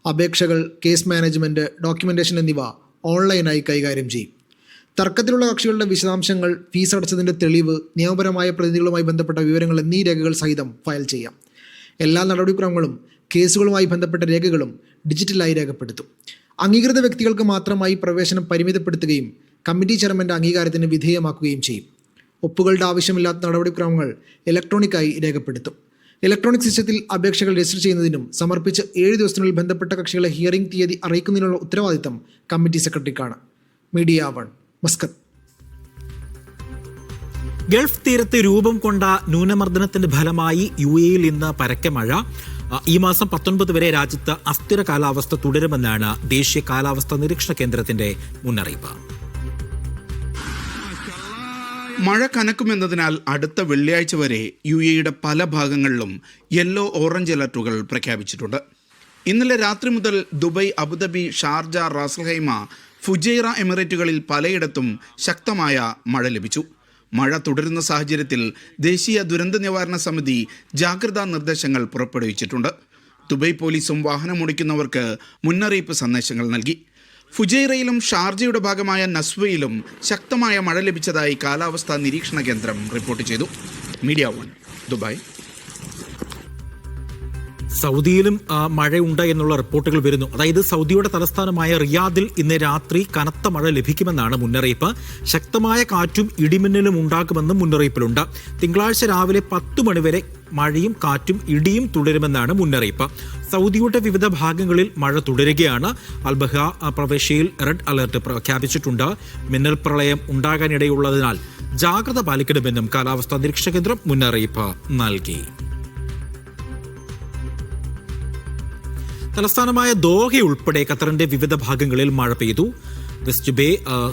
Speaker 7: അപേക്ഷകൾ, കേസ് മാനേജ്മെൻറ്റ്, ഡോക്യുമെൻറ്റേഷൻ എന്നിവ ഓൺലൈനായി കൈകാര്യം ചെയ്യും. തർക്കത്തിലുള്ള കക്ഷികളുടെ വിശദാംശങ്ങൾ, ഫീസ് അടച്ചതിൻ്റെ തെളിവ്, നിയമപരമായ പ്രതിനിധികളുമായി ബന്ധപ്പെട്ട വിവരങ്ങൾ എന്നീ രേഖകൾ സഹിതം ഫയൽ ചെയ്യാം. എല്ലാ നടപടിക്രമങ്ങളും കേസുകളുമായി ബന്ധപ്പെട്ട രേഖകളും ഡിജിറ്റലായി രേഖപ്പെടുത്തും. അംഗീകൃത വ്യക്തികൾക്ക് മാത്രമായി പ്രവേശനം പരിമിതപ്പെടുത്തുകയും കമ്മിറ്റി ചെയർമാൻ്റെ അംഗീകാരത്തിന് വിധേയമാക്കുകയും ചെയ്യും. ഒപ്പുകളുടെ ആവശ്യമില്ലാത്ത നടപടിക്രമങ്ങൾ ഇലക്ട്രോണിക്കായി രേഖപ്പെടുത്തും. ഇലക്ട്രോണിക് സിസ്റ്റത്തിൽ അപേക്ഷകൾ രജിസ്റ്റർ ചെയ്യുന്നതിനും സമർപ്പിച്ച് 7 ദിവസത്തിനുള്ളിൽ ബന്ധപ്പെട്ട കക്ഷികളെ ഹിയറിംഗ് തീയതി അറിയിക്കുന്നതിനുള്ള ഉത്തരവാദിത്തം കമ്മിറ്റി സെക്രട്ടറിക്കാണ്. Media 1, Muscat.
Speaker 1: ഗൾഫ് തീരത്ത് രൂപം കൊണ്ട ന്യൂനമർദ്ദനത്തിന്റെ ഫലമായി UAE-യിൽ ഇന്ന് പരക്കെ മഴ. ഈ മാസം 19 വരെ രാജ്യത്ത് അസ്ഥിര കാലാവസ്ഥ തുടരുമെന്നാണ് ദേശീയ കാലാവസ്ഥാ നിരീക്ഷണ കേന്ദ്രത്തിന്റെ മുന്നറിയിപ്പ്.
Speaker 5: മഴ കനക്കുമെന്നതിനാൽ അടുത്ത വെള്ളിയാഴ്ച വരെ UAE-യുടെ പല ഭാഗങ്ങളിലും യെല്ലോ ഓറഞ്ച് അലർട്ടുകൾ പ്രഖ്യാപിച്ചിട്ടുണ്ട്. ഇന്നലെ രാത്രി മുതൽ ദുബൈ, അബുദാബി, ഷാർജ, റാസൽഹൈമ, ഫുജൈറ എമിറേറ്റുകളിൽ പലയിടത്തും ശക്തമായ മഴ ലഭിച്ചു. മഴ തുടരുന്ന സാഹചര്യത്തിൽ ദേശീയ ദുരന്ത നിവാരണ സമിതി ജാഗ്രതാ നിർദ്ദേശങ്ങൾ പുറപ്പെടുവിച്ചിട്ടുണ്ട്. ദുബൈ പോലീസും വാഹനമോടിക്കുന്നവർക്ക് മുന്നറിയിപ്പ് സന്ദേശങ്ങൾ നൽകി. ഫുജൈറയിലും ഷാർജയുടെ ഭാഗമായ നസ്വയിലും ശക്തമായ മഴ ലഭിച്ചതായി കാലാവസ്ഥാ നിരീക്ഷണ കേന്ദ്രം റിപ്പോർട്ട് ചെയ്തു. Media 1, Dubai.
Speaker 1: സൗദിയിലും മഴയുണ്ട് എന്നുള്ള റിപ്പോർട്ടുകൾ വരുന്നു. അതായത് സൗദിയുടെ തലസ്ഥാനമായ റിയാദിൽ ഇന്ന് രാത്രി കനത്ത മഴ ലഭിക്കുമെന്നാണ് മുന്നറിയിപ്പ്. ശക്തമായ കാറ്റും ഇടിമിന്നലും ഉണ്ടാകുമെന്നും മുന്നറിയിപ്പിലുണ്ട്. തിങ്കളാഴ്ച രാവിലെ 10 മണിവരെ മഴയും കാറ്റും ഇടിയും തുടരുമെന്നാണ് മുന്നറിയിപ്പ്. സൗദിയുടെ വിവിധ ഭാഗങ്ങളിൽ മഴ തുടരുകയാണ്. അൽബഹ പ്രവിശ്യയിൽ റെഡ് അലർട്ട് പ്രഖ്യാപിച്ചിട്ടുണ്ട്. മിന്നൽ പ്രളയം ഉണ്ടാകാനിടയുള്ളതിനാൽ ജാഗ്രത പാലിക്കണമെന്നും കാലാവസ്ഥാ നിരീക്ഷണ കേന്ദ്രം മുന്നറിയിപ്പ് നൽകി. തലസ്ഥാനമായ ദോഹ ഉൾപ്പെടെ ഖത്തറിന്റെ വിവിധ ഭാഗങ്ങളിൽ മഴ പെയ്തു. വെസ്റ്റ് ബേ,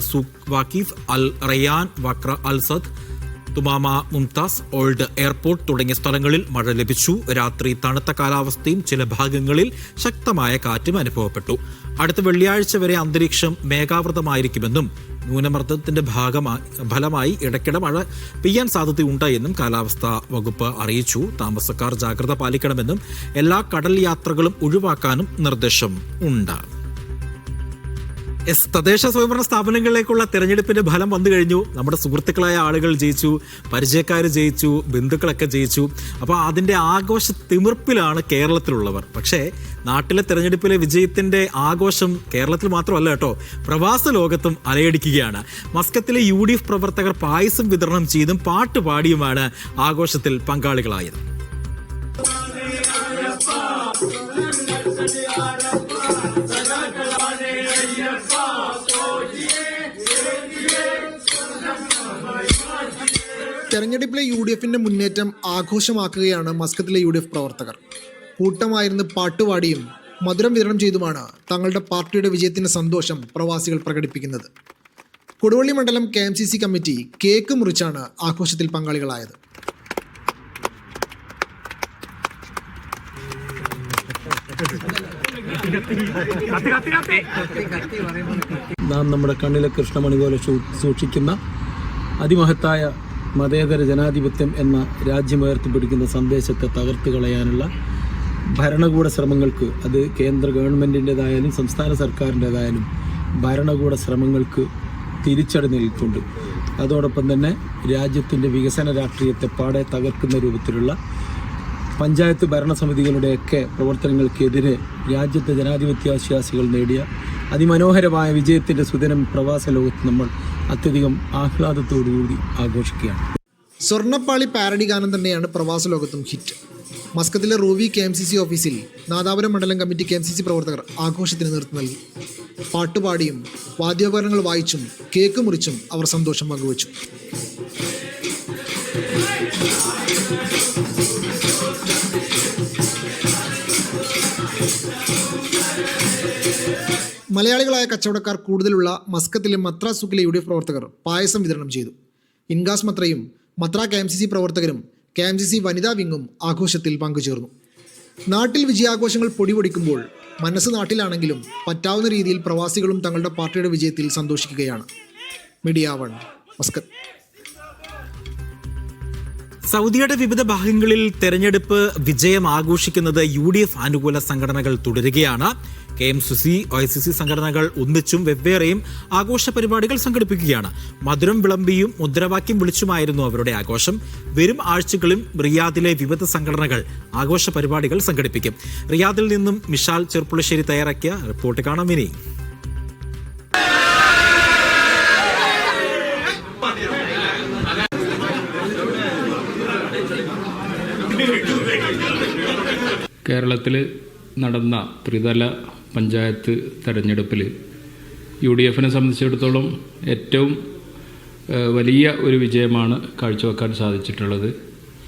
Speaker 1: സൂഖ് വാക്കിഫ്, അൽ റയാൻ, വക്ര അൽ സദ്, തുമാമ, മുംതാസ്, ഓൾഡ് എയർപോർട്ട് തുടങ്ങിയ സ്ഥലങ്ങളിൽ മഴ ലഭിച്ചു. രാത്രി തണുത്ത കാലാവസ്ഥയും ചില ഭാഗങ്ങളിൽ ശക്തമായ കാറ്റും അനുഭവപ്പെട്ടു. അടുത്ത വെള്ളിയാഴ്ച വരെ അന്തരീക്ഷം മേഘാവൃതമായിരിക്കുമെന്നും ന്യൂനമർദ്ദത്തിന്റെ ഫലമായി ഇടയ്ക്കിടെ മഴ പെയ്യാൻ സാധ്യതയുണ്ട് എന്നും കാലാവസ്ഥാ വകുപ്പ് അറിയിച്ചു. താമസക്കാർ ജാഗ്രത പാലിക്കണമെന്നും എല്ലാ കടൽ യാത്രകളും ഒഴിവാക്കാനും നിർദ്ദേശം ഉണ്ട്. തദ്ദേശ സ്വയംഭരണ സ്ഥാപനങ്ങളിലേക്കുള്ള തെരഞ്ഞെടുപ്പിന്റെ ഫലം വന്നു കഴിഞ്ഞു. നമ്മുടെ സുഹൃത്തുക്കളായ ആളുകൾ ജയിച്ചു, പരിചയക്കാർ ജയിച്ചു, ബന്ധുക്കളൊക്കെ ജയിച്ചു. അപ്പോൾ അതിൻ്റെ ആഘോഷ തിമിർപ്പിലാണ് കേരളത്തിലുള്ളവർ. പക്ഷേ നാട്ടിലെ തെരഞ്ഞെടുപ്പിലെ വിജയത്തിന്റെ ആഘോഷം കേരളത്തിൽ മാത്രമല്ല കേട്ടോ, പ്രവാസ ലോകത്തും അലയടിക്കുകയാണ്. മസ്കത്തിലെ UDF പ്രവർത്തകർ പായസം വിതരണം ചെയ്തും പാട്ടുപാടിയുമാണ് ആഘോഷത്തിൽ പങ്കാളികളായത്.
Speaker 7: തെരഞ്ഞെടുപ്പിലെ UDFന്റെ മുന്നേറ്റം ആഘോഷമാക്കുകയാണ് മസ്കത്തിലെ UDF പ്രവർത്തകർ. കൂട്ടമായിരുന്ന് പാട്ടുപാടിയും മധുരം വിതരണം ചെയ്തുമാണ് തങ്ങളുടെ പാർട്ടിയുടെ വിജയത്തിന്റെ സന്തോഷം പ്രവാസികൾ പ്രകടിപ്പിക്കുന്നത്. കൊടുവള്ളി മണ്ഡലം KMCC കമ്മിറ്റി കേക്ക് മുറിച്ചാണ് ആഘോഷത്തിൽ പങ്കാളികളായത്.
Speaker 8: നാം നമ്മുടെ കണ്ണിലെ കൃഷ്ണമണി പോലെ സൂക്ഷിക്കുന്ന അതിമഹത്തായ മതേതര ജനാധിപത്യം എന്ന രാജ്യമുയർത്തിപ്പിടിക്കുന്ന സന്ദേശത്തെ തകർത്ത് കളയാനുള്ള ഭരണകൂട ശ്രമങ്ങൾക്ക്, അത് കേന്ദ്ര ഗവൺമെൻറ്റിൻ്റെതായാലും സംസ്ഥാന സർക്കാരിൻ്റെതായാലും ഭരണകൂട ശ്രമങ്ങൾക്ക് തിരിച്ചടി നൽകിയിട്ടുണ്ട്. അതോടൊപ്പം തന്നെ രാജ്യത്തിൻ്റെ വികസന രാഷ്ട്രീയത്തെ പാടെ തകർക്കുന്ന രൂപത്തിലുള്ള പഞ്ചായത്ത് ഭരണസമിതികളുടെയൊക്കെ പ്രവർത്തനങ്ങൾക്കെതിരെ രാജ്യത്തെ ജനാധിപത്യാശ്വാസികൾ നേടിയ അതിമനോഹരമായ വിജയത്തിൻ്റെ സുദിനം പ്രവാസ ലോകത്ത് നമ്മൾ അത്യധികം ആഹ്ലാദത്തോടുകൂടി ആഘോഷിക്കുകയാണ്.
Speaker 7: സ്വർണ്ണപ്പാളി പാരഡി ഗാനം തന്നെയാണ് പ്രവാസ ലോകത്തും ഹിറ്റ്. മസ്കത്തിലെ റൂവി KMCC ഓഫീസിൽ നാദാപുരം മണ്ഡലം കമ്മിറ്റി KMCC പ്രവർത്തകർ ആഘോഷത്തിന് നേതൃത്വം നൽകി. പാട്ടുപാടിയും വാദ്യോപകരണങ്ങൾ വായിച്ചും കേക്ക് മുറിച്ചും അവർ സന്തോഷം പങ്കുവച്ചു. മലയാളികളായ കച്ചവടക്കാർ കൂടുതലുള്ള മസ്കത്തിലെ മത്ര സൂക്കിലെ UDF പ്രവർത്തകർ പായസം വിതരണം ചെയ്തു. ഇൻഗാസ് മത്രയും മത്ര KMCC പ്രവർത്തകരും KMCC വനിതാ വിങ്ങും ആഘോഷത്തിൽ പങ്കുചേർന്നു. നാട്ടിൽ വിജയാഘോഷങ്ങൾ പൊടിപൊടിക്കുമ്പോൾ മനസ്സ് നാട്ടിലാണെങ്കിലും പറ്റാവുന്ന രീതിയിൽ പ്രവാസികളും തങ്ങളുടെ പാർട്ടിയുടെ വിജയത്തിൽ സന്തോഷിക്കുകയാണ്. Media 1, Muscat.
Speaker 1: സൗദിയുടെ വിവിധ ഭാഗങ്ങളിൽ തെരഞ്ഞെടുപ്പ് വിജയം ആഘോഷിക്കുന്നത് UDF അനുകൂല സംഘടനകൾ തുടരുകയാണ്. KMCC, OICC സംഘടനകൾ ഒന്നിച്ചും വെവ്വേറെയും ആഘോഷ പരിപാടികൾ സംഘടിപ്പിക്കുകയാണ്. മധുരം വിളമ്പിയും മുദ്രാവാക്യം വിളിച്ചുമായിരുന്നു അവരുടെ ആഘോഷം. വരും ആഴ്ചകളിലും റിയാദിലെ വിവിധ സംഘടനകൾ ആഘോഷ പരിപാടികൾ സംഘടിപ്പിക്കും. റിയാദിൽ നിന്നും മിഷാൽ ചെറുപ്പുളശ്ശേരി തയ്യാറാക്കിയ റിപ്പോർട്ട് കാണാം ഇനി.
Speaker 9: കേരളത്തിൽ നടന്ന ത്രിതല പഞ്ചായത്ത് തെരഞ്ഞെടുപ്പിൽ UDFനെ സംബന്ധിച്ചിടത്തോളം ഏറ്റവും വലിയ ഒരു വിജയമാണ് കാഴ്ചവെക്കാൻ സാധിച്ചിട്ടുള്ളത്.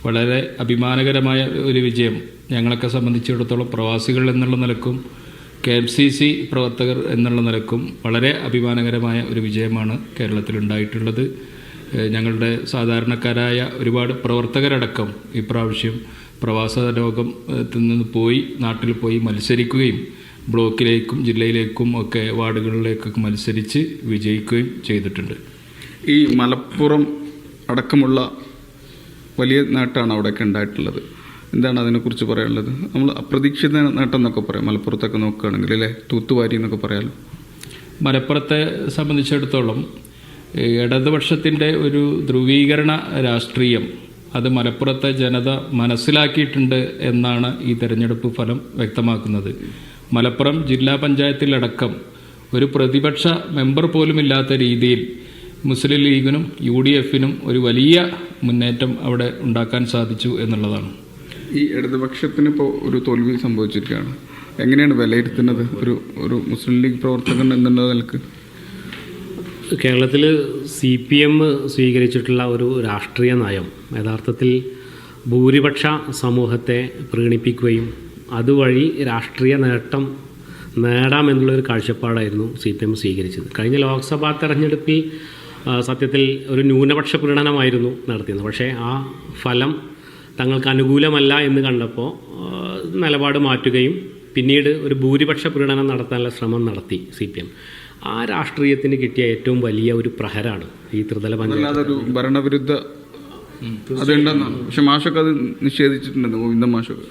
Speaker 9: വളരെ അഭിമാനകരമായ ഒരു വിജയം ഞങ്ങളൊക്കെ സംബന്ധിച്ചിടത്തോളം പ്രവാസികൾ എന്നുള്ള നിലക്കും KMCC പ്രവർത്തകർ എന്നുള്ള നിലക്കും വളരെ അഭിമാനകരമായ ഒരു വിജയമാണ് കേരളത്തിലുണ്ടായിട്ടുള്ളത്. ഞങ്ങളുടെ സാധാരണക്കാരായ ഒരുപാട് പ്രവർത്തകരടക്കം ഇപ്രാവശ്യം പ്രവാസ ലോകത്തിൽ നിന്ന് പോയി നാട്ടിൽ പോയി മത്സരിക്കുകയും ബ്ലോക്കിലേക്കും ജില്ലയിലേക്കും ഒക്കെ വാർഡുകളിലേക്കൊക്കെ മത്സരിച്ച് വിജയിക്കുകയും ചെയ്തിട്ടുണ്ട്.
Speaker 6: ഈ മലപ്പുറം അടക്കമുള്ള വലിയ നേട്ടമാണ് അവിടെയൊക്കെ ഉണ്ടായിട്ടുള്ളത്. എന്താണ് അതിനെക്കുറിച്ച് പറയാനുള്ളത്? നമ്മൾ അപ്രതീക്ഷിത നേട്ടം എന്നൊക്കെ പറയാം മലപ്പുറത്തൊക്കെ നോക്കുകയാണെങ്കിൽ, അല്ലേ? തൂത്തുവാരി എന്നൊക്കെ പറയാമല്ലോ.
Speaker 9: മലപ്പുറത്തെ സംബന്ധിച്ചിടത്തോളം ഇടതുപക്ഷത്തിൻ്റെ ഒരു ധ്രുവീകരണ രാഷ്ട്രീയം അത് മലപ്പുറത്തെ ജനത മനസ്സിലാക്കിയിട്ടുണ്ട് എന്നാണ് ഈ തെരഞ്ഞെടുപ്പ് ഫലം വ്യക്തമാക്കുന്നത്. മലപ്പുറം ജില്ലാ പഞ്ചായത്തിലടക്കം ഒരു പ്രതിപക്ഷ മെമ്പർ പോലുമില്ലാത്ത രീതിയിൽ മുസ്ലിം ലീഗിനും UDFനും ഒരു വലിയ മുന്നേറ്റം അവിടെ ഉണ്ടാക്കാൻ സാധിച്ചു എന്നുള്ളതാണ്.
Speaker 6: ഈ ഇടതുപക്ഷത്തിന് ഇപ്പോൾ ഒരു തോൽവി സംഭവിച്ചിരിക്കുകയാണ്. എങ്ങനെയാണ് വിലയിരുത്തുന്നത് ഒരു മുസ്ലിം ലീഗ് പ്രവർത്തകൻ എന്നുള്ള നിലക്ക്?
Speaker 10: കേരളത്തിൽ CPM സ്വീകരിച്ചിട്ടുള്ള ഒരു രാഷ്ട്രീയ നയം യഥാർത്ഥത്തിൽ ഭൂരിപക്ഷ സമൂഹത്തെ പ്രീണിപ്പിക്കുകയും അതുവഴി രാഷ്ട്രീയ നേട്ടം നേടാമെന്നുള്ളൊരു കാഴ്ചപ്പാടായിരുന്നു CPM സ്വീകരിച്ചത്. കഴിഞ്ഞ ലോക്സഭാ തെരഞ്ഞെടുപ്പിൽ സത്യത്തിൽ ഒരു ന്യൂനപക്ഷ പ്രീണനമായിരുന്നു നടത്തിയത്. പക്ഷേ ആ ഫലം തങ്ങൾക്ക് അനുകൂലമല്ല എന്ന് കണ്ടപ്പോൾ നിലപാട് മാറ്റുകയും പിന്നീട് ഒരു ഭൂരിപക്ഷ പ്രീണനം നടത്താനുള്ള ശ്രമം നടത്തി CPM. ആ രാഷ്ട്രീയത്തിന് കിട്ടിയ ഏറ്റവും വലിയ ഒരു പ്രഹരാണ് ഈ ത്രിതല പഞ്ചായത്ത്.
Speaker 6: ഒരു ഭരണവിരുദ്ധ അതുണ്ടെന്നാണ്. പക്ഷെ മാഷൊക്കെ അത് നിഷേധിച്ചിട്ടുണ്ടെന്ന്, ഗോവിന്ദ മാഷൊക്കെ.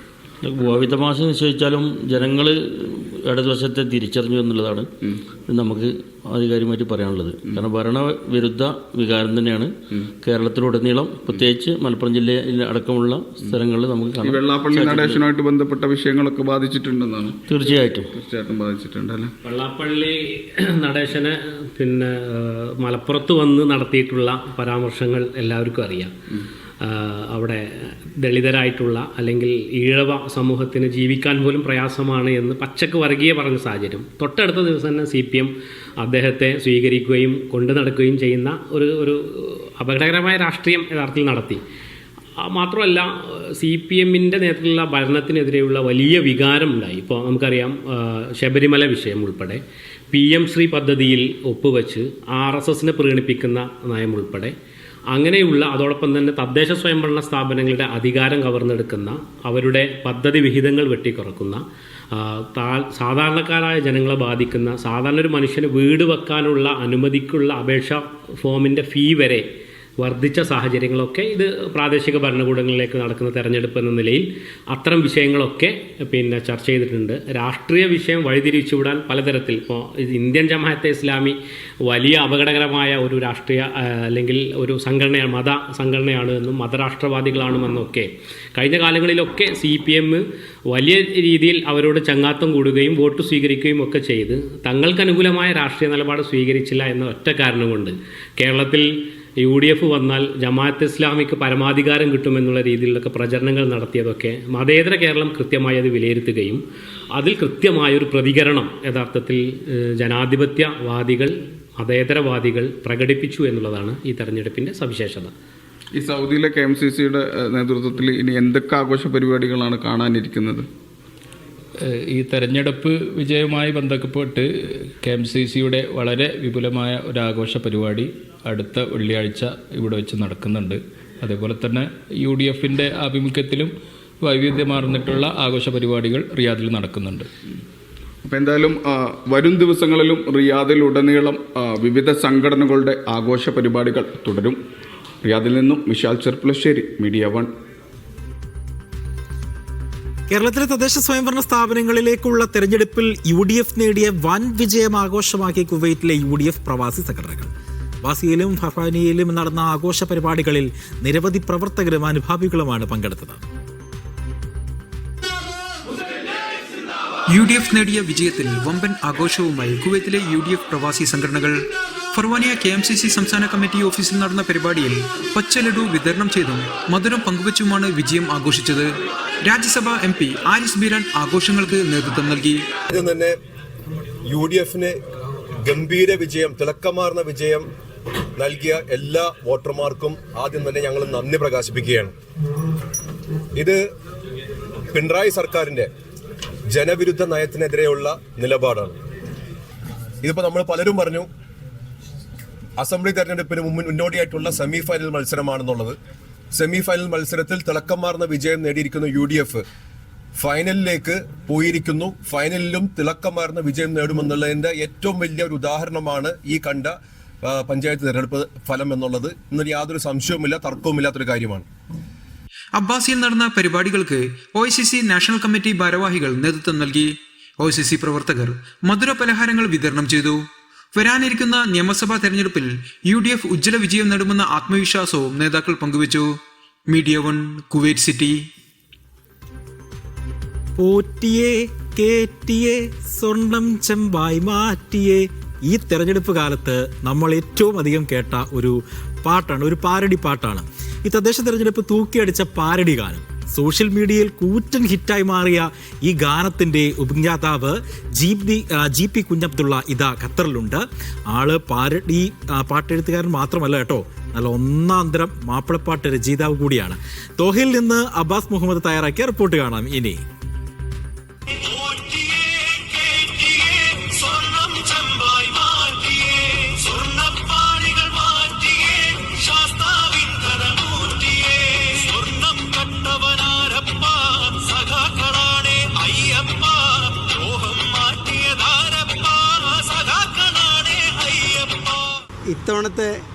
Speaker 11: ഗോവിന്ദ മാഷ് നിശ്ചയിച്ചാലും ജനങ്ങൾ ഇടതുവശത്തെ തിരിച്ചറിഞ്ഞു എന്നുള്ളതാണ് നമുക്ക് ആധികാരികമായിട്ട് പറയാനുള്ളത്. കാരണം ഭരണവിരുദ്ധ വികാരം തന്നെയാണ് കേരളത്തിലുടനീളം, പ്രത്യേകിച്ച് മലപ്പുറം ജില്ലയിൽ അടക്കമുള്ള സ്ഥലങ്ങളിൽ നമുക്ക് കാണാം.
Speaker 6: വെള്ളാപ്പള്ളി നടേശനുമായിട്ട് ബന്ധപ്പെട്ട വിഷയങ്ങളൊക്കെ ബാധിച്ചിട്ടുണ്ടെന്നാണ്.
Speaker 11: തീർച്ചയായിട്ടും
Speaker 6: ബാധിച്ചിട്ടുണ്ട് അല്ലേ?
Speaker 10: വെള്ളാപ്പള്ളി നടേശനെ പിന്നെ മലപ്പുറത്ത് വന്ന് നടത്തിയിട്ടുള്ള പരാമർശങ്ങൾ എല്ലാവർക്കും അറിയാം. അവിടെ ദളിതരായിട്ടുള്ള അല്ലെങ്കിൽ ഈഴവ സമൂഹത്തിന് ജീവിക്കാൻ പോലും പ്രയാസമാണ് എന്ന് പച്ചക്ക് വർഗീയ പറഞ്ഞ സാഹചര്യം. തൊട്ടടുത്ത ദിവസം തന്നെ CPM അദ്ദേഹത്തെ സ്വീകരിക്കുകയും കൊണ്ടു നടക്കുകയും ചെയ്യുന്ന ഒരു അപകടകരമായ രാഷ്ട്രീയം യഥാർത്ഥത്തിൽ നടത്തി. മാത്രമല്ല CPMൻ്റെ നേതൃത്വത്തിലുള്ള ഭരണത്തിനെതിരെയുള്ള വലിയ വികാരം ഉണ്ടായി. ഇപ്പോൾ നമുക്കറിയാം ശബരിമല വിഷയം ഉൾപ്പെടെ PM ശ്രീ പദ്ധതിയിൽ ഒപ്പുവെച്ച് RSSനെ പ്രീണിപ്പിക്കുന്ന നയം ഉൾപ്പെടെ അങ്ങനെയുള്ള, അതോടൊപ്പം തന്നെ തദ്ദേശ സ്വയംഭരണ സ്ഥാപനങ്ങളുടെ അധികാരം കവർന്നെടുക്കുന്ന, അവരുടെ പദ്ധതി വിഹിതങ്ങൾ വെട്ടിക്കുറക്കുന്ന, സാധാരണക്കാരായ ജനങ്ങളെ ബാധിക്കുന്ന, സാധാരണ ഒരു മനുഷ്യന് വീട് വെക്കാനുള്ള അനുമതിക്കുള്ള അപേക്ഷ ഫോമിൻ്റെ ഫീ വരെ വർദ്ധിച്ച സാഹചര്യങ്ങളൊക്കെ ഇത് പ്രാദേശിക ഭരണകൂടങ്ങളിലേക്ക് നടക്കുന്ന തെരഞ്ഞെടുപ്പ് എന്ന നിലയിൽ അത്തരം വിഷയങ്ങളൊക്കെ പിന്നെ ചർച്ച ചെയ്തിട്ടുണ്ട്. രാഷ്ട്രീയ വിഷയം വഴിതിരിച്ചുവിടാൻ പലതരത്തിൽ, ഇപ്പോൾ ഇന്ത്യൻ ജമാഅത്തെ ഇസ്ലാമി വലിയ അപകടകരമായ ഒരു രാഷ്ട്രീയ അല്ലെങ്കിൽ ഒരു സംഘടനയാണ്, മത സംഘടനയാണ് എന്നും മതരാഷ്ട്രവാദികളാണെന്നൊക്കെ കഴിഞ്ഞ കാലങ്ങളിലൊക്കെ CPM വലിയ രീതിയിൽ അവരോട് ചങ്ങാത്തം കൂടുകയും വോട്ട് സ്വീകരിക്കുകയും ഒക്കെ ചെയ്ത് തങ്ങൾക്ക് അനുകൂലമായ രാഷ്ട്രീയ നിലപാട് സ്വീകരിച്ചില്ല എന്ന ഒറ്റ കാരണം കൊണ്ട് കേരളത്തിൽ UDF വന്നാൽ ജമാഅത്ത് ഇസ്ലാമിക്ക് പരമാധികാരം കിട്ടുമെന്നുള്ള രീതിയിലൊക്കെ പ്രചരണങ്ങൾ നടത്തിയതൊക്കെ മതേതര കേരളം കൃത്യമായി അത് വിലയിരുത്തുകയും അതിൽ കൃത്യമായൊരു പ്രതികരണം യഥാർത്ഥത്തിൽ ജനാധിപത്യവാദികൾ, മതേതരവാദികൾ പ്രകടിപ്പിച്ചു എന്നുള്ളതാണ് ഈ തെരഞ്ഞെടുപ്പിൻ്റെ സവിശേഷത.
Speaker 6: ഈ സൗദിയിലെ KMCCയുടെ നേതൃത്വത്തിൽ ഇനി എന്തൊക്കെ ആഘോഷ പരിപാടികളാണ് കാണാനിരിക്കുന്നത്?
Speaker 9: ഈ തെരഞ്ഞെടുപ്പ് വിജയവുമായി ബന്ധപ്പെട്ട് KMCCയുടെ വളരെ വിപുലമായ ഒരു ആഘോഷ പരിപാടി അടുത്ത വെള്ളിയാഴ്ച ഇവിടെ വെച്ച് നടക്കുന്നുണ്ട്. അതേപോലെ തന്നെ UDFൻ്റെ ആഭിമുഖ്യത്തിലും വൈവിധ്യമാർന്നിട്ടുള്ള ആഘോഷ പരിപാടികൾ റിയാദിൽ നടക്കുന്നുണ്ട്.
Speaker 6: അപ്പോൾ എന്തായാലും വരും ദിവസങ്ങളിലും റിയാദിലുടനീളം വിവിധ സംഘടനകളുടെ ആഘോഷ പരിപാടികൾ തുടരും. റിയാദിൽ നിന്നും വിശാൽ ചെർപ്പുളശ്ശേരി, മീഡിയ 1.
Speaker 1: കേരളത്തിലെ തദ്ദേശ സ്വയംഭരണ സ്ഥാപനങ്ങളിലേക്കുള്ള തെരഞ്ഞെടുപ്പിൽ UDF നേടിയ വൻ വിജയം ആഘോഷമാക്കി കുവൈറ്റിലെ UDF പ്രവാസി സംഘടനകൾ. വാസിയിലും ഫർഹാനിയയിലും നടന്ന ആഘോഷ പരിപാടികളിൽ നിരവധി പ്രവർത്തകരും അനുഭാവികളുമാണ് പങ്കെടുത്തത്.
Speaker 12: UDF നേടിയ വിജയത്തിൽ വമ്പൻ ആഘോഷവുമായി കുവൈത്തിലെ UDF പ്രവാസി സംഘടനകൾ. ഫർവാനിയ KMCC സംസ്ഥാന കമ്മിറ്റി ഓഫീസിൽ നടന്ന പരിപാടിയിൽ പച്ചലഡു വിതരണം ചെയ്തും മധുരം പങ്കുവച്ചുമാണ് വിജയം ആഘോഷിച്ചത്. രാജ്യസഭ MP ആരിസ് ബീരാൻ ആഘോഷങ്ങൾക്ക് നേതൃത്വം നൽകി.
Speaker 13: തന്നെ UDFന് ഗംഭീര വിജയം, തിളക്കമാർന്ന വിജയം നൽകിയ എല്ലാ വോട്ടർമാർക്കും ആദ്യം തന്നെ ഞങ്ങൾ നന്ദി പ്രകാശിപ്പിക്കുകയാണ്. ഇത് പിണറായി സർക്കാരിന്റെ ജനവിരുദ്ധ നയത്തിനെതിരെയുള്ള നിലപാടാണ്. ഇതിപ്പോ നമ്മൾ പലരും പറഞ്ഞു അസംബ്ലി തെരഞ്ഞെടുപ്പിന് മുന്നോടിയായിട്ടുള്ള സെമി ഫൈനൽ മത്സരമാണെന്നുള്ളത്. സെമി ഫൈനൽ മത്സരത്തിൽ തിളക്കമാർന്ന വിജയം നേടിയിരിക്കുന്ന UDF ഫൈനലിലേക്ക് പോയിരിക്കുന്നു. ഫൈനലിലും തിളക്കമാർന്ന വിജയം നേടുമെന്നുള്ളതിന്റെ ഏറ്റവും വലിയ ഒരു ഉദാഹരണമാണ് ഈ കണ്ട പഞ്ചായത്ത് തെരഞ്ഞെടുപ്പ് ഫലം എന്നുള്ളത്. ഇന്നൊരു യാതൊരു സംശയവുമില്ല, തർക്കവുമില്ലാത്തൊരു കാര്യമാണ്.
Speaker 12: അബ്ബാസിയിൽ നടന്ന പരിപാടികൾക്ക് OICC നാഷണൽ കമ്മിറ്റി ഭാരവാഹികൾ നേതൃത്വം നൽകി. OICC പ്രവർത്തകർ മധുര പലഹാരങ്ങൾ വിതരണം ചെയ്തു. വരാനിരിക്കുന്ന നിയമസഭാ തെരഞ്ഞെടുപ്പിൽ UDF ഉജ്ജ്വല വിജയം നേടുമെന്ന ആത്മവിശ്വാസവും നേതാക്കൾ പങ്കുവച്ചു. Media 1 Kuwait city.
Speaker 1: പോറ്റിയെ കേറ്റിയെ സ്വർണം ചെമ്പായി മാറ്റിയെ. ഈ തെരഞ്ഞെടുപ്പ് കാലത്ത് നമ്മൾ ഏറ്റവും അധികം കേട്ട ഒരു പാട്ടാണ്, ഒരു പാരഡി പാട്ടാണ് ഈ തദ്ദേശ തെരഞ്ഞെടുപ്പ് തൂക്കിയടിച്ച പാരഡി ഗാനം. സോഷ്യൽ മീഡിയയിൽ കൂറ്റൻ ഹിറ്റായി മാറിയ ഈ ഗാനത്തിന്റെ ഉപജ്ഞാതാവ് GP കുഞ്ഞബ്ദുള്ള ഇതാ ഖത്തറിലുണ്ട്. ആള് പാരഡി പാട്ടെഴുത്തുകാരൻ മാത്രമല്ല കേട്ടോ, നല്ല ഒന്നാം തരം മാപ്പിളപ്പാട്ട് രചയിതാവ് കൂടിയാണ്. ദോഹയിൽ നിന്ന് അബ്ബാസ് മുഹമ്മദ് തയ്യാറാക്കിയ റിപ്പോർട്ട് കാണാം ഇനി.
Speaker 14: ഇത്തവണത്തെ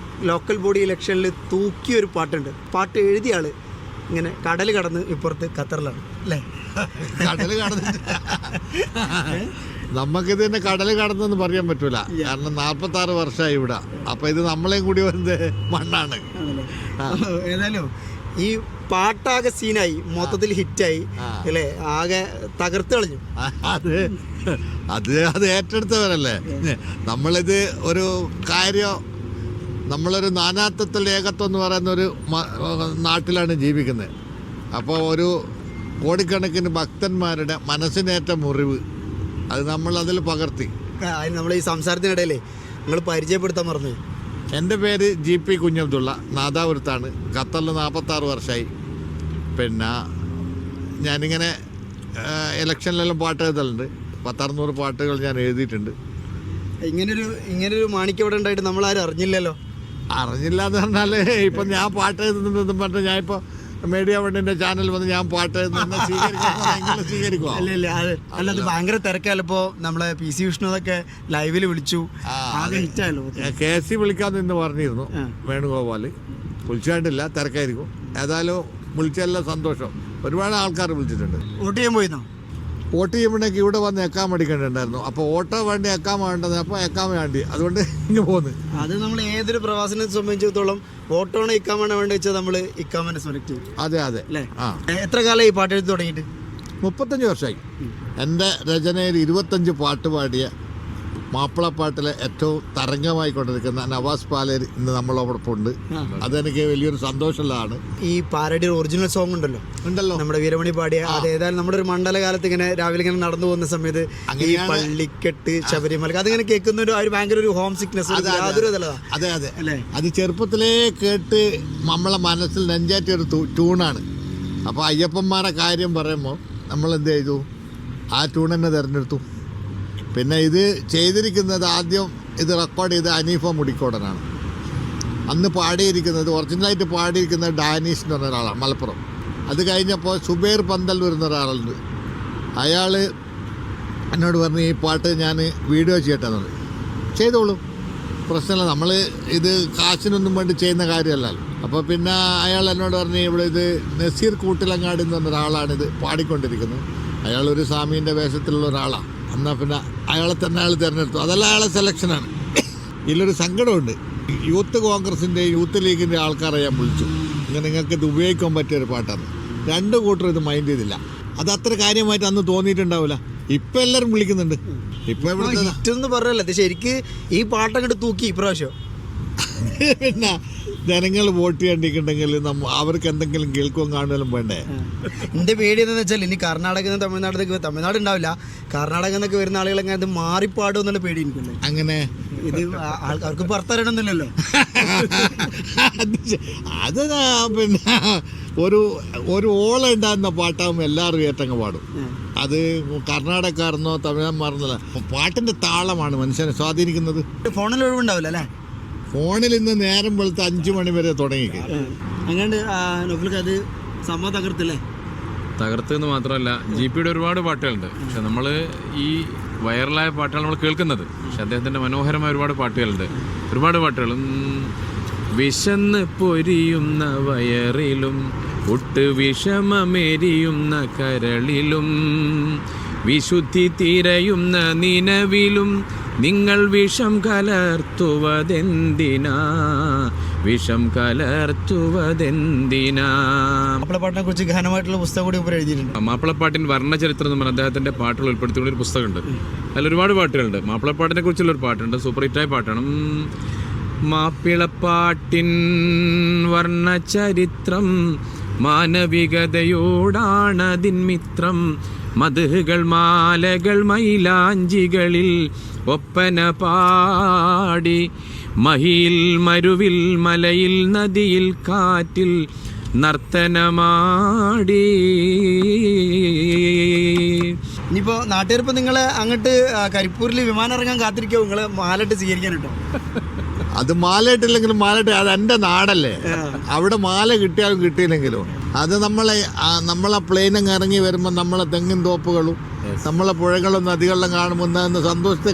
Speaker 14: ലോക്കൽ ബോഡി ഇലക്ഷനിൽ തൂക്കിയൊരു പാട്ടുണ്ട്. പാട്ട് എഴുതിയ ആള് ഇങ്ങനെ കടൽ കടന്ന് ഇപ്പുറത്ത് ഖത്തറിലാണ് അല്ലേ?
Speaker 15: കടൽ കടന്ന് നമുക്കിത് തന്നെ കടൽ കടന്നെന്ന് പറയാൻ പറ്റൂല, കാരണം 46 വർഷമായി ഇവിടെ. അപ്പൊ ഇത് നമ്മളെയും കൂടി വരുന്നത് മണ്ണാണ്.
Speaker 14: ഏതായാലും ഈ പാട്ടാകെ സീനായി, മൊത്തത്തിൽ ഹിറ്റായി അല്ലേ, ആകെ തകർത്ത് കളഞ്ഞു.
Speaker 15: അത് ഏറ്റെടുത്തവരല്ലേ. നമ്മളിത് ഒരു കാര്യം, നമ്മളൊരു നാനാത്വത്തിൽ ഏകത്വം എന്ന് പറയുന്ന ഒരു നാട്ടിലാണ് ജീവിക്കുന്നത്. അപ്പോൾ ഒരു കോടിക്കണക്കിന് ഭക്തന്മാരുടെ മനസ്സിനേറ്റ മുറിവ് അത് നമ്മൾ അതിൽ പകർത്തി.
Speaker 14: നമ്മൾ ഈ സംസാരത്തിനിടയിലേ നിങ്ങൾ പരിചയപ്പെടുത്താൻ പറഞ്ഞു.
Speaker 15: എൻ്റെ പേര് GP കുഞ്ഞബ്ദുള്ള, നാദാപുരത്താണ്. ഖത്തറിൽ 46 വർഷമായി. പിന്നെ ഞാനിങ്ങനെ ഇലക്ഷനിലെല്ലാം പാട്ട് എഴുതലുണ്ട്. 600 പാട്ടുകൾ ഞാൻ എഴുതിയിട്ടുണ്ട്.
Speaker 14: ഇങ്ങനൊരു മാണിക്യം ഇവിടെ ഉണ്ടായിട്ട് നമ്മളാരും അറിഞ്ഞില്ലല്ലോ.
Speaker 15: അറിഞ്ഞില്ല എന്ന് പറഞ്ഞാൽ ഇപ്പം ഞാൻ പാട്ട് എഴുതുന്നതെന്ന് പറഞ്ഞാൽ ഞാൻ ഇപ്പോൾ മീഡിയ വണ്ണിൻ്റെ ചാനൽ വന്ന് ഞാൻ പാട്ട് എഴുതുന്ന സ്വീകരിക്കുമോ?
Speaker 14: അല്ല, അത് ഭയങ്കര തിരക്കായല്ലോ. ഇപ്പോൾ നമ്മളെ PC വിഷ്ണു അതൊക്കെ ലൈവിൽ വിളിച്ചു, ഹിറ്റായല്ലോ.
Speaker 15: KC വിളിക്കാമെന്ന് ഇന്ന് പറഞ്ഞിരുന്നു വേണുഗോപാൽ. വിളിച്ചായിട്ടില്ല, തിരക്കായിരിക്കും. ഏതായാലും വിളിച്ചെല്ലാം സന്തോഷം. ഒരുപാട് ആൾക്കാർ വിളിച്ചിട്ടുണ്ട്.
Speaker 14: വോട്ട് ചെയ്യാൻ പോയിരുന്നോ?
Speaker 15: വോട്ട് ചെയ്യുമ്പോഴേക്ക് ഇവിടെ വന്ന് എക്കാൻ മേടിക്കേണ്ടിണ്ടായിരുന്നു. അപ്പോൾ ഓട്ടോ വേണ്ടി എക്കാൻ വേണ്ടത്, അപ്പോൾ എക്കാൻ വേണ്ടി, അതുകൊണ്ട് ഇങ്ങ് പോന്ന്.
Speaker 14: അത് നമ്മൾ ഏതൊരു പ്രവാസിനെ സംബന്ധിച്ചിടത്തോളം വോട്ടാണ് ഇക്കാമാണ് വേണ്ടി വെച്ചാൽ നമ്മൾ ഇക്കാമനെ സെലക്ട് ചെയ്യും.
Speaker 15: അതെ അല്ലേ.
Speaker 14: എത്ര കാലം ഈ പാട്ട് എഴുതി തുടങ്ങിയിട്ട്?
Speaker 15: 35 വർഷമായി. എൻ്റെ രചനയിൽ 25 പാട്ട് പാടിയ മാപ്പിളപ്പാട്ടിലെ ഏറ്റവും തരംഗമായി കൊണ്ടിരിക്കുന്ന നവാസ് പാലേരി ഇന്ന് നമ്മളോടൊപ്പം ഉണ്ട്. അതെനിക്ക് വലിയൊരു സന്തോഷമുള്ളതാണ്.
Speaker 14: ഈ പാരഡി ഒറിജിനൽ സോങ് ഉണ്ടല്ലോ നമ്മുടെ വീരമണി പാടിയ, അത് ഏതായാലും നമ്മുടെ ഒരു മണ്ഡലകാലത്ത് ഇങ്ങനെ രാവിലെ ഇങ്ങനെ നടന്നു പോകുന്ന സമയത്ത് ഈ പള്ളിക്കെട്ട് ശബരിമല അതിങ്ങനെ കേൾക്കുന്ന ഒരു ഭയങ്കര ഒരു ഹോം സിക്നെസ്.
Speaker 15: അതെ അല്ലേ. അത് ചെറുപ്പത്തിലേ കേട്ട് നമ്മളെ മനസ്സിൽ നെഞ്ചാറ്റിയൊരു ട്യൂണാണ്. അപ്പോൾ അയ്യപ്പന്മാരെ കാര്യം പറയുമ്പോൾ നമ്മൾ എന്ത് ചെയ്തു, ആ ട്യൂൺ തന്നെ തിരഞ്ഞെടുത്തു. പിന്നെ ഇത് ചെയ്തിരിക്കുന്നത് ആദ്യം ഇത് റെക്കോർഡ് ചെയ്ത് അനീഫ മുടിക്കോടനാണ്. അന്ന് പാടിയിരിക്കുന്നത്, ഒറിജിനലായിട്ട് പാടിയിരിക്കുന്നത് ഡാനീഷ് എന്ന് പറഞ്ഞ ഒരാളാണ്, മലപ്പുറം. അത് കഴിഞ്ഞപ്പോൾ സുബൈർ പന്തൽ വരുന്ന ഒരാളുണ്ട്. അയാൾ എന്നോട് പറഞ്ഞു ഈ പാട്ട് ഞാൻ വീഡിയോ ചെയ്യട്ടെന്ന്. ചെയ്തോളൂ, പ്രശ്നമില്ല, നമ്മൾ ഇത് കാശിനൊന്നും വേണ്ടി ചെയ്യുന്ന കാര്യമല്ലല്ലോ. അപ്പോൾ പിന്നെ അയാൾ എന്നോട് പറഞ്ഞു ഇവിടെ ഇത് നസീർ കൂട്ടിലങ്ങാട് എന്ന് പറഞ്ഞ ഒരാളാണിത് പാടിക്കൊണ്ടിരിക്കുന്നത്. അയാളൊരു സ്വാമീൻ്റെ വേഷത്തിലുള്ള ഒരാളാണ്. എന്നാൽ പിന്നെ അയാളെ തന്നെ അയാൾ തിരഞ്ഞെടുത്തു. അതെല്ലാം അയാളെ സെലക്ഷനാണ്. ഇതിലൊരു സങ്കടമുണ്ട്. യൂത്ത് കോൺഗ്രസിൻ്റെ യൂത്ത് ലീഗിൻ്റെ ആൾക്കാരെ ഞാൻ വിളിച്ചു, ഇങ്ങനെ നിങ്ങൾക്ക് ഇത് ഉപയോഗിക്കാൻ പറ്റിയൊരു പാട്ടാണ്. 2 കൂട്ടർ ഇത് മൈൻഡ് ചെയ്തില്ല. അത് അത്ര കാര്യമായിട്ട് അന്ന് തോന്നിയിട്ടുണ്ടാവില്ല. ഇപ്പം എല്ലാവരും വിളിക്കുന്നുണ്ട്. ഇപ്പം
Speaker 14: ഹിറ്റെന്ന് പറയല്ലേ, ഇത് ശരിക്ക് ഈ പാട്ടങ്ങോട്ട് തൂക്കി ഇപ്രാവശ്യം.
Speaker 15: പിന്നെ ജനങ്ങൾ വോട്ട് ചെയ്യണ്ടിട്ടുണ്ടെങ്കിൽ അവർക്ക് എന്തെങ്കിലും കേൾക്കുകയും കാണുകയും വേണ്ടേ?
Speaker 14: എൻ്റെ പേടി എന്താണെന്ന് വെച്ചാൽ ഇനി കർണാടകയിൽ നിന്ന് തമിഴ്നാട് ഉണ്ടാവില്ല, കർണാടകയിൽ നിന്നൊക്കെ വരുന്ന ആളുകളെങ്ങനെ അത് മാറിപ്പാടും എന്നുള്ള പേടി എനിക്കുണ്ട്.
Speaker 15: അങ്ങനെ
Speaker 14: ഇത് ആൾക്കാർക്ക് പുറത്തറിയണമെന്നില്ലല്ലോ.
Speaker 15: അത് പിന്നെ ഒരു ഓളം ഉണ്ടാകുന്ന പാട്ടാകുമ്പോൾ എല്ലാവരും ഏറ്റങ്ങ് പാടും. അത് കർണാടകക്കാരനോ തമിഴന്മാരെന്നല്ല, പാട്ടിൻ്റെ താളമാണ് മനുഷ്യനെ സ്വാധീനിക്കുന്നത്.
Speaker 14: ഫോണിൽ ഒഴിവുണ്ടാവില്ല അല്ലേ?
Speaker 15: ഫോണിൽ ഇന്ന് നേരം വെളുത്ത് 5 മണി വരെ തുടങ്ങി.
Speaker 14: അങ്ങനെ നൗഫൽക്ക് അത് സമ്മ തകർത്തില്ലേ?
Speaker 16: തകർത്തെന്ന് മാത്രമല്ല, GP-യുടെ ഒരുപാട് പാട്ടുകളുണ്ട്. പക്ഷെ നമ്മൾ ഈ വൈറലായ പാട്ടുകൾ നമ്മൾ കേൾക്കുന്നത്. പക്ഷെ അദ്ദേഹത്തിൻ്റെ മനോഹരമായ ഒരുപാട് പാട്ടുകളുണ്ട്. ഒരുപാട് പാട്ടുകൾ വിശന്ന് പൊരിയുന്ന വയറിലും ഒട്ട് വിഷമമെരിയുന്ന കരളിലും വിശുദ്ധി തിരയുന്ന നിലവിലും നിങ്ങൾ വിഷം കലർത്തുവതെന്തിനാ, വിഷം കലർത്തുവതെന്തിനാ.
Speaker 14: മാപ്പിളപ്പാട്ടിനെ കുറിച്ച് ഗഹനമായിട്ടുള്ള പുസ്തകം കൂടി ഇപ്പോൾ എഴുതിയിട്ടുണ്ട്.
Speaker 16: മാപ്പിളപ്പാട്ടിൻ വർണ്ണചരിത്രം എന്ന് പറഞ്ഞാൽ അദ്ദേഹത്തിൻ്റെ പാട്ടുകൾ ഉൾപ്പെടുത്തിയുള്ള ഒരു പുസ്തകമുണ്ട്. അതിൽ ഒരുപാട് പാട്ടുകളുണ്ട്. മാപ്പിളപ്പാട്ടിനെ കുറിച്ചുള്ളൊരു പാട്ടുണ്ട്, സൂപ്പർ ഹിറ്റായ പാട്ടാണ്. മാപ്പിളപ്പാട്ടിൻ വർണ്ണചരിത്രം മാനവികതയോടാണതിൻ മിത്രം. മധുകൾ മാലകൾ മൈലാഞ്ചികളിൽ ഒപ്പന പാടി മഹിയിൽ മരുവിൽ മലയിൽ നദിയിൽ കാറ്റിൽ നർത്തനമാടി.
Speaker 14: ഇനിയിപ്പോൾ നാട്ടുകാരിപ്പോൾ നിങ്ങളെ അങ്ങോട്ട് കരിപ്പൂരിൽ വിമാനം ഇറങ്ങാൻ കാത്തിരിക്കുമോ? നിങ്ങളെ മാലയിട്ട് സ്വീകരിക്കാനുണ്ടോ?
Speaker 15: അത് മാലയിട്ടില്ലെങ്കിലും മാലയിട്ട് അത് എൻ്റെ നാടല്ലേ, അവിടെ മാല കിട്ടിയാലും കിട്ടിയില്ലെങ്കിലും അത് നമ്മളെ പ്ലെയിനങ്ങ് ഇറങ്ങി വരുമ്പോൾ നമ്മളെ തെങ്ങിൻ തോപ്പുകളും നമ്മളെ പുഴകളും നദികളിലും കാണുമ്പോൾ സന്തോഷത്തെ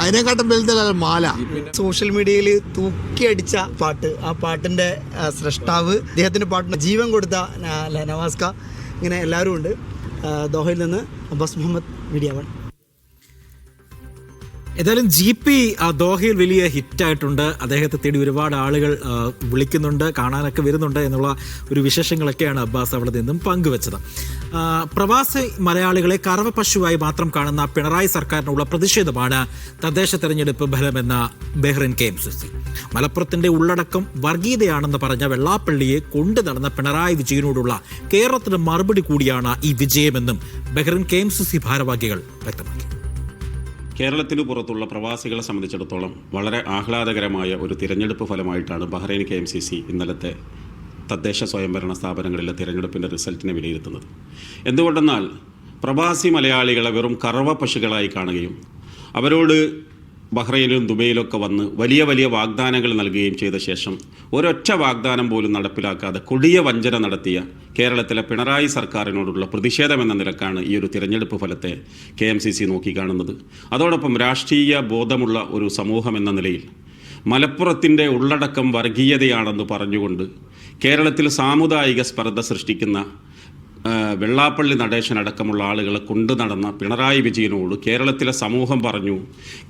Speaker 15: അതിനെക്കാട്ടും വലുതല്ല മാല.
Speaker 14: സോഷ്യൽ മീഡിയയിൽ തൂക്കിയടിച്ച പാട്ട്, ആ പാട്ടിൻ്റെ സ്രഷ്ടാവ്, അദ്ദേഹത്തിൻ്റെ പാട്ടിന് ജീവൻ കൊടുത്ത നവാസ്ക, ഇങ്ങനെ എല്ലാവരും ഉണ്ട്. ദോഹയിൽ നിന്ന് അബ്ബാസ് മുഹമ്മദ്, മീഡിയ 1.
Speaker 1: ഏതായാലും GP ദോഹയിൽ വലിയ ഹിറ്റായിട്ടുണ്ട്. അദ്ദേഹത്തെ തേടി ഒരുപാട് ആളുകൾ വിളിക്കുന്നുണ്ട്, കാണാനൊക്കെ വരുന്നുണ്ട് എന്നുള്ള ഒരു വിശേഷങ്ങളൊക്കെയാണ് അബ്ബാസ് അവിടെ നിന്നും പങ്കുവച്ചത്. പ്രവാസി മലയാളികളെ കറവ പശുവായി മാത്രം കാണുന്ന പിണറായി സർക്കാരിനുള്ള പ്രതിഷേധമാണ് തദ്ദേശ തെരഞ്ഞെടുപ്പ് ഫലമെന്ന ബഹ്റൈൻ KMCC. മലപ്പുറത്തിന്റെ ഉള്ളടക്കം വർഗീയതയാണെന്ന് പറഞ്ഞ വെള്ളാപ്പള്ളിയെ കൊണ്ടു നടന്ന പിണറായി വിജയനോടുള്ള കേരളത്തിന്റെ മറുപടി കൂടിയാണ് ഈ വിജയമെന്നും ബഹ്റൈൻ KMCC ഭാരവാഹികൾ വ്യക്തമാക്കി.
Speaker 17: കേരളത്തിനു പുറത്തുള്ള പ്രവാസികളെ സംബന്ധിച്ചിടത്തോളം വളരെ ആഹ്ലാദകരമായ ഒരു തിരഞ്ഞെടുപ്പ് ഫലമായിട്ടാണ് ബഹ്റൈൻ KMCC ഇന്നലത്തെ തദ്ദേശ സ്വയംഭരണ സ്ഥാപനങ്ങളിലെ തിരഞ്ഞെടുപ്പിൻ്റെ റിസൾട്ടിനെ വിലയിരുത്തുന്നത്. എന്തുകൊണ്ടെന്നാൽ പ്രവാസി മലയാളികളെ വെറും കറവ പശുക്കളായി കാണുകയും അവരോട് ബഹ്റൈനിലും ദുബൈയിലൊക്കെ വന്ന് വലിയ വലിയ വാഗ്ദാനങ്ങൾ നൽകുകയും ചെയ്ത ശേഷം ഒരൊറ്റ വാഗ്ദാനം പോലും നടപ്പിലാക്കാതെ കൊടിയ വഞ്ചന നടത്തിയ കേരളത്തിലെ പിണറായി സർക്കാരിനോടുള്ള പ്രതിഷേധമെന്ന നിലക്കാണ് ഈ ഒരു തിരഞ്ഞെടുപ്പ് ഫലത്തെ KMCC നോക്കിക്കാണുന്നത്. അതോടൊപ്പം രാഷ്ട്രീയ ബോധമുള്ള ഒരു സമൂഹം എന്ന നിലയിൽ മലപ്പുറത്തിൻ്റെ ഉള്ളടക്കം വർഗീയതയാണെന്ന് പറഞ്ഞുകൊണ്ട് കേരളത്തിൽ സാമുദായിക സ്പർദ്ധ സൃഷ്ടിക്കുന്ന വെള്ളാപ്പള്ളി നടേശനടക്കമുള്ള ആളുകളെ കൊണ്ടു നടന്ന പിണറായി വിജയനോട് കേരളത്തിലെ സമൂഹം പറഞ്ഞു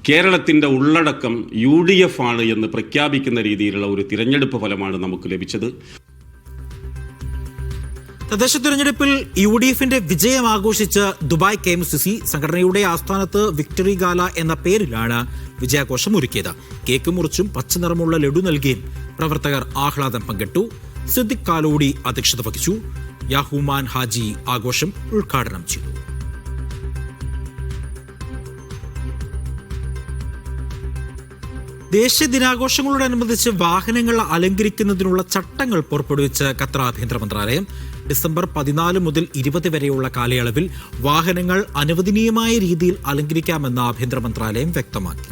Speaker 17: കേരളത്തിൻ്റെ ഉള്ളടക്കം UDF ആണ് എന്ന് പ്രഖ്യാപിക്കുന്ന രീതിയിലുള്ള ഒരു തിരഞ്ഞെടുപ്പ് ഫലമാണ് നമുക്ക് ലഭിച്ചത്.
Speaker 1: തദ്ദേശ തിരഞ്ഞെടുപ്പിൽ UDFന്റെ വിജയം ആഘോഷിച്ച് ദുബായ് KMCC സംഘടനയുടെ ആസ്ഥാനത്ത് വിക്ടറി ഗാല എന്ന പേരിലാണ് വിജയാഘോഷം ഒരുക്കിയത്. കേക്ക് മുറിച്ചും പച്ചനിറമുള്ള ലഡു നൽകിയും പ്രവർത്തകർ ആഹ്ലാദം പങ്കിട്ടു. സിദ്ദിഖ് കാലോടി അധ്യക്ഷത വഹിച്ചു. യാഹുമാൻ ഹാജി ആഘോഷം ഉദ്ഘാടനം ചെയ്തു. ദേശീയ ദിനാഘോഷങ്ങളോടനുബന്ധിച്ച് വാഹനങ്ങൾ അലങ്കരിക്കുന്നതിനുള്ള ചട്ടങ്ങൾ പുറപ്പെടുവിച്ച് ഖത്തർ ആഭ്യന്തര മന്ത്രാലയം. ഡിസംബർ 14 മുതൽ 20 വരെയുള്ള കാലയളവിൽ വാഹനങ്ങൾ അനുവദനീയമായ രീതിയിൽ അലങ്കരിക്കാമെന്ന് ആഭ്യന്തര മന്ത്രാലയം വ്യക്തമാക്കി.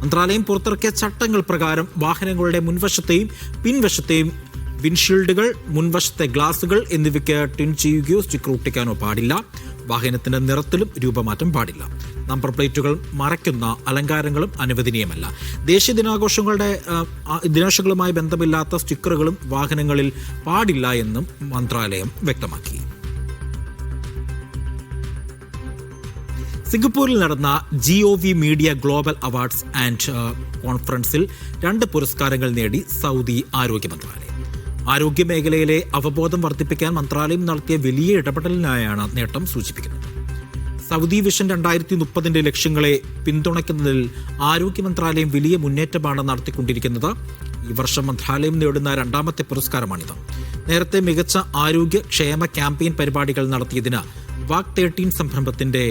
Speaker 1: മന്ത്രാലയം പുറത്തിറക്കിയ ചട്ടങ്ങൾ പ്രകാരം വാഹനങ്ങളുടെ മുൻവശത്തെയും പിൻവശത്തെയും വിൻഷീൽഡുകൾ, മുൻവശത്തെ ഗ്ലാസുകൾ എന്നിവയ്ക്ക് ടിൻ ചെയ്യുകയോ സ്റ്റിക്കർ ഒട്ടിക്കാനോ പാടില്ല. വാഹനത്തിന്റെ നിറത്തിലും രൂപമാറ്റം പാടില്ല. നമ്പർ പ്ലേറ്റുകൾ മറയ്ക്കുന്ന അലങ്കാരങ്ങളും അനുവദനീയമല്ല. ദേശീയ ദിനാഘോഷങ്ങളുമായി ബന്ധമില്ലാത്ത സ്റ്റിക്കറുകളും വാഹനങ്ങളിൽ പാടില്ല എന്നും മന്ത്രാലയം വ്യക്തമാക്കി. സിംഗപ്പൂരിൽ നടന്ന GOV media global awards and കോൺഫറൻസിൽ 2 പുരസ്കാരങ്ങൾ നേടി സൗദി ആരോഗ്യ മന്ത്രാലയം. ആരോഗ്യ മേഖലയിലെ അവബോധം വർദ്ധിപ്പിക്കാൻ മന്ത്രാലയം നടത്തിയ വലിയ ഇടപെടലിനായാണ് നേട്ടം സൂചിപ്പിക്കുന്നത്. സൗദി വിഷൻ 2030 ലക്ഷ്യങ്ങളെ പിന്തുണയ്ക്കുന്നതിൽ ആരോഗ്യ മന്ത്രാലയം വലിയ മുന്നേറ്റമാണ് നടത്തിക്കൊണ്ടിരിക്കുന്നത്. ഈ വർഷം മന്ത്രാലയം നേടുന്ന 2ാമത്തെ പുരസ്കാരമാണിത്. നേരത്തെ മികച്ച ആരോഗ്യ ക്ഷേമ ക്യാമ്പയിൻ പരിപാടികൾ നടത്തിയതിന് വാക് 13 സംരംഭത്തിന്റെ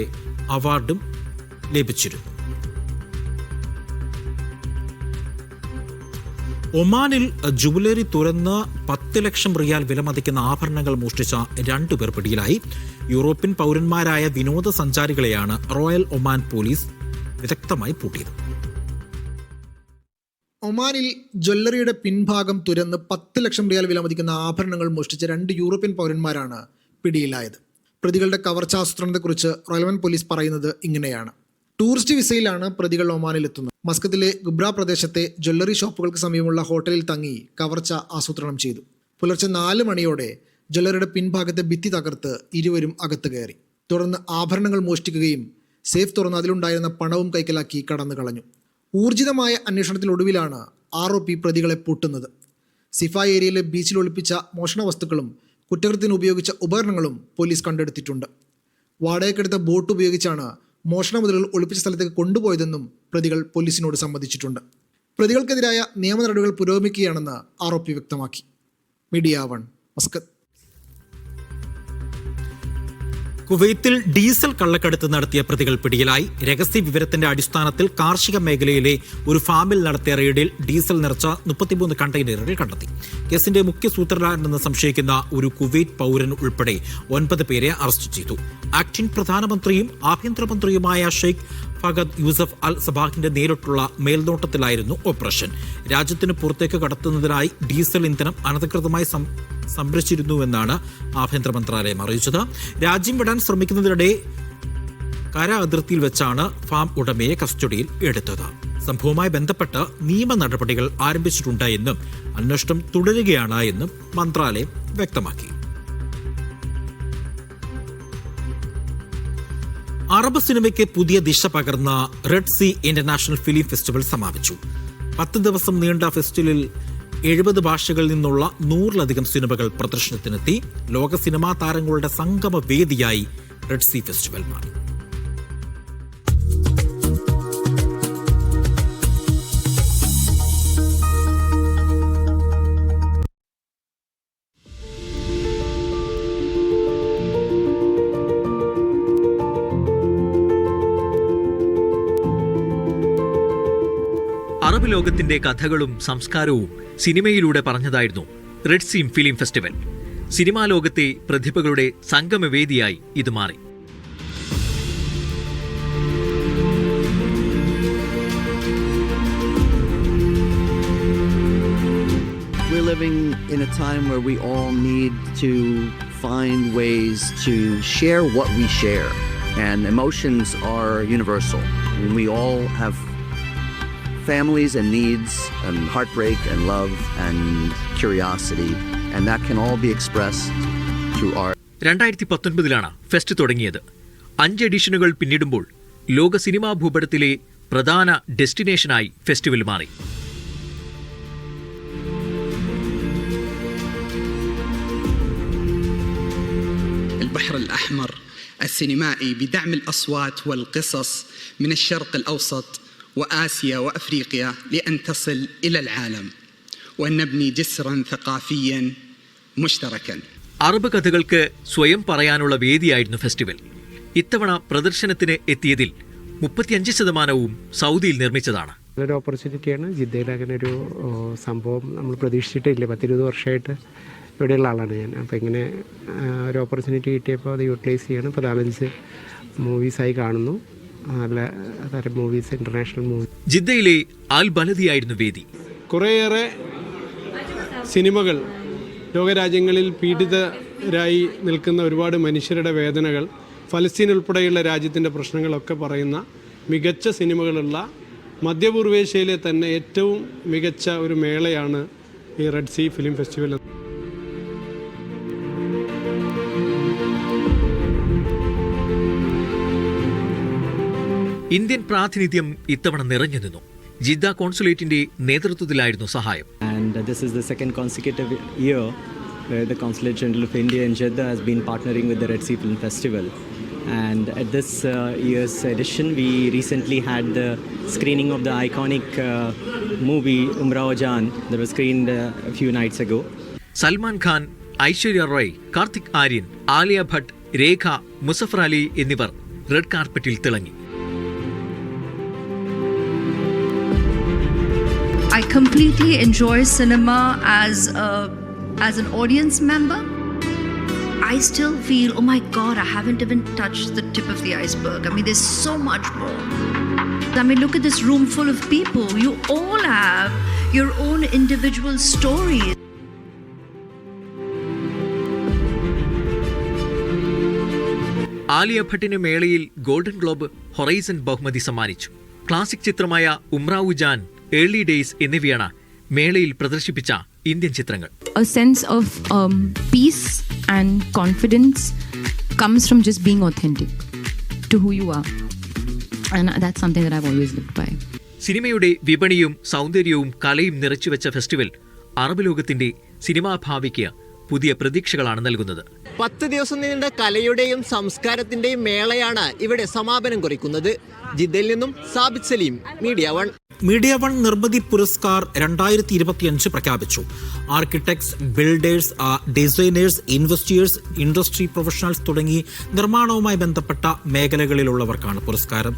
Speaker 1: അവാർഡും ലഭിച്ചിരുന്നു. ഒമാനിൽ ജുവലറി തുറന്ന് 10 ലക്ഷം റിയാൽ വിലമതിക്കുന്ന ആഭരണങ്ങൾ മോഷ്ടിച്ച 2 പേർ പിടിയിലായി. യൂറോപ്യൻ പൗരന്മാരായ വിനോദസഞ്ചാരികളെയാണ് റോയൽ ഒമാൻ പോലീസ് വിദഗ്ധമായി പൂട്ടിയത്.
Speaker 7: ഒമാനിൽ ജ്വല്ലറിയുടെ പിൻഭാഗം തുരന്ന് 10 ലക്ഷം റിയാൽ വിലമതിക്കുന്ന ആഭരണങ്ങൾ മോഷ്ടിച്ച 2 യൂറോപ്യൻ പൗരന്മാരാണ് പിടിയിലായത്. പ്രതികളുടെ കവർച്ചാസൂത്രണത്തെക്കുറിച്ച് റോയൽ ഒമാൻ പോലീസ് പറയുന്നത് ഇങ്ങനെയാണ്. ടൂറിസ്റ്റ് വിസയിലാണ് പ്രതികൾ ഒമാനിലെത്തുന്നത്. മസ്കത്തിലെ ഗുബ്ര പ്രദേശത്തെ ജ്വല്ലറി ഷോപ്പുകൾക്ക് സമീപമുള്ള ഹോട്ടലിൽ തങ്ങി കവർച്ച ആസൂത്രണം ചെയ്തു. പുലർച്ചെ 4 മണിയോടെ ജ്വല്ലറിയുടെ പിൻഭാഗത്തെ ഭിത്തി തകർത്ത് ഇരുവരും അകത്ത് കയറി. തുടർന്ന് ആഭരണങ്ങൾ മോഷ്ടിക്കുകയും സേഫ് തുറന്ന് അതിലുണ്ടായിരുന്ന പണവും കൈക്കലാക്കി കടന്നു കളഞ്ഞു. ഊർജിതമായ അന്വേഷണത്തിനൊടുവിലാണ് ROP പ്രതികളെ പൂട്ടുന്നത്. സിഫ ഏരിയയിലെ ബീച്ചിൽ ഒളിപ്പിച്ച മോഷണ വസ്തുക്കളും കുറ്റകൃത്യത്തിന് ഉപയോഗിച്ച ഉപകരണങ്ങളും പോലീസ് കണ്ടെടുത്തിട്ടുണ്ട്. വാടകയ്ക്കെടുത്ത ബോട്ട് ഉപയോഗിച്ചാണ് മോഷണ മുതലുകൾ ഒളിപ്പിച്ച സ്ഥലത്തേക്ക് കൊണ്ടുപോയതെന്നും പ്രതികൾ പോലീസിനോട് സമ്മതിച്ചിട്ടുണ്ട്. പ്രതികൾക്കെതിരായ നിയമ നടപടികൾ പുരോഗമിക്കുകയാണെന്ന് ROP വ്യക്തമാക്കി. Media 1 Muscat.
Speaker 1: കുവൈത്തിൽ ഡീസൽ കള്ളക്കടത്ത് നടത്തിയ പ്രതികൾ പിടിയിലായി. രഹസ്യ വിവരത്തിന്റെ അടിസ്ഥാനത്തിൽ കാർഷിക മേഖലയിലെ ഒരു ഫാമിൽ നടത്തിയ റെയ്ഡിൽ ഡീസൽ നിറച്ച 33 കണ്ടെയ്നറുകൾ കണ്ടെത്തി. കേസിന്റെ മുഖ്യ സൂത്രധാരനെന്ന് സംശയിക്കുന്ന ഒരു കുവൈറ്റ് പൗരൻ ഉൾപ്പെടെ 9 പേരെ അറസ്റ്റ് ചെയ്തു. ആക്ടിംഗ് പ്രധാനമന്ത്രിയും ആഭ്യന്തരമന്ത്രിയുമായ ഷെയ്ഖ് ഫഹദ് യൂസഫ് അൽ സബാഹിന്റെ നേരിട്ടുള്ള മേൽനോട്ടത്തിലായിരുന്നു ഓപ്പറേഷൻ. രാജ്യത്തിന് പുറത്തേക്ക് കടത്തുന്നതിനായി ഡീസൽ ഇന്ധനം അനധികൃതമായി സംഭരിച്ചിരുന്നുവെന്നാണ് ആഭ്യന്തര മന്ത്രാലയം അറിയിച്ചത്. രാജ്യം വിടാൻ ശ്രമിക്കുന്നതിനിടെ കര അതിർത്തിയിൽ വെച്ചാണ് ഫാം ഉടമയെ കസ്റ്റഡിയിൽ എടുത്തത്. സംഭവവുമായി ബന്ധപ്പെട്ട് നിയമ നടപടികൾ ആരംഭിച്ചിട്ടുണ്ട് എന്നും അന്വേഷണം തുടരുകയാണ് എന്നും മന്ത്രാലയം വ്യക്തമാക്കി. അറബ് സിനിമയ്ക്ക് പുതിയ ദിശ പകർന്ന Red Sea international film festival സമാപിച്ചു. 10 ദിവസം നീണ്ട ഫെസ്റ്റിവലിൽ 70 ഭാഷകളിൽ നിന്നുള്ള 100-ലധികം സിനിമകൾ പ്രദർശനത്തിനെത്തി. ലോക സിനിമാ താരങ്ങളുടെ സംഗമ വേദിയായി റെഡ് സീ ഫെസ്റ്റിവൽ മാറി.
Speaker 18: അറബ് ലോകത്തിന്റെ കഥകളും സംസ്കാരവും സിനിമയിലൂടെ പറഞ്ഞതായിരുന്നു Red Sea film festival. Cinema ലോകത്തെ പ്രതിഭകളുടെ സംഗമവേദിയായി ഇത് മാറി.
Speaker 19: We're living in a time where we all need to find ways to share what we share, and emotions are universal. We all have families and needs and heartbreak and love and curiosity, and that can all be expressed through art.
Speaker 18: 2019 fest തുടങ്ങിയത്. 5 എഡിഷനുകൾ പിന്നിടുമ്പോൾ ലോക cinema ഭൂപടത്തിലെ പ്രധാന ഡെസ്റ്റിനേഷനായി festival മാറി.
Speaker 20: البحر الأحمر السينمائي بدعم الأصوات والقصص من الشرق الأوسط وآسيا وأفريقيا لأن تصل إلى العالم وأن نبني جسرا ثقافيا مشتركا.
Speaker 18: Arab കഥകൾക്ക് സ്വയം പറയാനുള്ള വേദിയായിരുന്നു festival. ഇത്തവണ പ്രദർശനത്തിന് എത്തിയതിൽ 35% സൗദിയിൽ നിർമ്മിച്ചതാണ്.
Speaker 21: നല്ലൊരു ഓപ്പർച്യൂണിറ്റിയാണ്. ജിദ്ദയിൽ അങ്ങനെ ഒരു സംഭവം നമ്മൾ പ്രതീക്ഷിച്ചിട്ടില്ല. 10-20 വർഷമായിട്ട് ഇവിടെയുള്ള ആളാണ് ഞാൻ. അപ്പോൾ ഇങ്ങനെ ഒരു ഓപ്പർച്യൂണിറ്റി കിട്ടിയപ്പോൾ അത് യൂട്ടിലൈസ് ചെയ്യണം. 15 മൂവീസായി കാണുന്നു. നല്ല തരം മൂവീസ്, ഇന്റർനാഷണൽ മൂവീസ്.
Speaker 18: ജിദ്ദയിലെ അൽ ബലദിയായിരുന്നു വേദി.
Speaker 22: കുറേയേറെ സിനിമകൾ ലോകരാജ്യങ്ങളിൽ പീഡിതരായി നിൽക്കുന്ന ഒരുപാട് മനുഷ്യരുടെ വേദനകൾ, ഫലസ്തീൻ ഉൾപ്പെടെയുള്ള രാജ്യത്തിൻ്റെ പ്രശ്നങ്ങളൊക്കെ പറയുന്ന മികച്ച സിനിമകളുള്ള മധ്യപൂർവേഷ്യയിലെ തന്നെ ഏറ്റവും മികച്ച ഒരു മേളയാണ് ഈ Red Sea film festival.
Speaker 18: Indian പ്രാതിനിധ്യം ഇത്തവണ നിറഞ്ഞു നിന്നു. ജിദ്ദ കോൺസുലേറ്റിന്റെ നേതൃത്വത്തിലായിരുന്നു സഹായം.
Speaker 23: And this is the second consecutive year where the Consulate General of India in Jeddah has been partnering with the Red Sea Film Festival. And at this year's edition, we recently had the screening of the iconic movie Umrao Jaan that was screened a few nights ago.
Speaker 18: Salman Khan, Aishwarya Roy, Karthik Aryan, Alia Bhat, രേഖ, മുസഫർ അലി എന്നിവർ red കാർപ്പറ്റിൽ തിളങ്ങി.
Speaker 2: I completely enjoy cinema as an audience member. I still feel, oh my God, I haven't even touched the tip of the iceberg. I mean, there's so much more. I mean, look at this room full of people. You all have your own individual stories.
Speaker 18: Alia ഭട്ടിന് മേളയിൽ golden globe horizon ബഹുമതി സമ്മാനിച്ചു. Classic ചിത്രമായ Umrao Jan, early days എന്നിവയാണ് മേളയിൽ പ്രദർശിപ്പിച്ച Indian ചിത്രങ്ങൾ.
Speaker 3: A sense of peace and confidence comes from just being authentic to who you are, and that's something that I've always lived by.
Speaker 18: സിനിമയുടെ വിപണിയും സൗന്ദര്യവും കലയും നിറച്ചുവെച്ച ഫെസ്റ്റിവൽ അറബ് ലോകത്തിന്റെ സിനിമാ ഭാവിക്ക് പുതിയ പ്രതീക്ഷകളാണ് നൽകുന്നത്.
Speaker 4: 10 ദിവസം നീണ്ട കലയുടെയും സംസ്കാരത്തിന്റെയും മേളയാണ് ഇവിടെ സമാപനം കുറിക്കുന്നത്. ജിദ്ദയിൽ നിന്നും സാബിത് സലീം, മീഡിയ വൺ.
Speaker 1: മീഡിയ വൺ നിർമ്മിതി പുരസ്കാർ 2025 പ്രഖ്യാപിച്ചു. Architects, builders, designers, investors, industry professionals തുടങ്ങി നിർമ്മാണവുമായി ബന്ധപ്പെട്ട മേഖലകളിലുള്ളവർക്കാണ് പുരസ്കാരം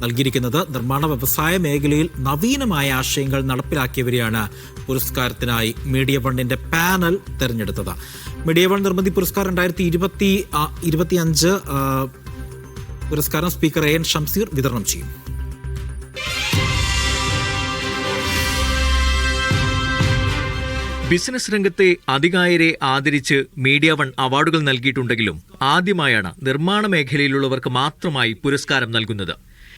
Speaker 1: നൽകിയിരിക്കുന്നത്. നിർമ്മാണ വ്യവസായ മേഖലയിൽ നവീനമായ ആശയങ്ങൾ നടപ്പിലാക്കിയവരെയാണ് പുരസ്കാരത്തിനായി മീഡിയ വണ്ണിന്റെ പാനൽ തെരഞ്ഞെടുത്തത്. മീഡിയ വൺ നിർമ്മിതി പുരസ്കാർ 2025 പുരസ്കാരം സ്പീക്കർ AN ഷംസീർ വിതരണം ചെയ്യും.
Speaker 18: ബിസിനസ് രംഗത്തെ അതികായരെ ആദരിച്ച് മീഡിയ വൺ അവാർഡുകൾ നൽകിയിട്ടുണ്ടെങ്കിലും ആദ്യമായാണ് നിർമ്മാണ മേഖലയിലുള്ളവർക്ക് മാത്രമായി പുരസ്കാരം നൽകുന്നത്.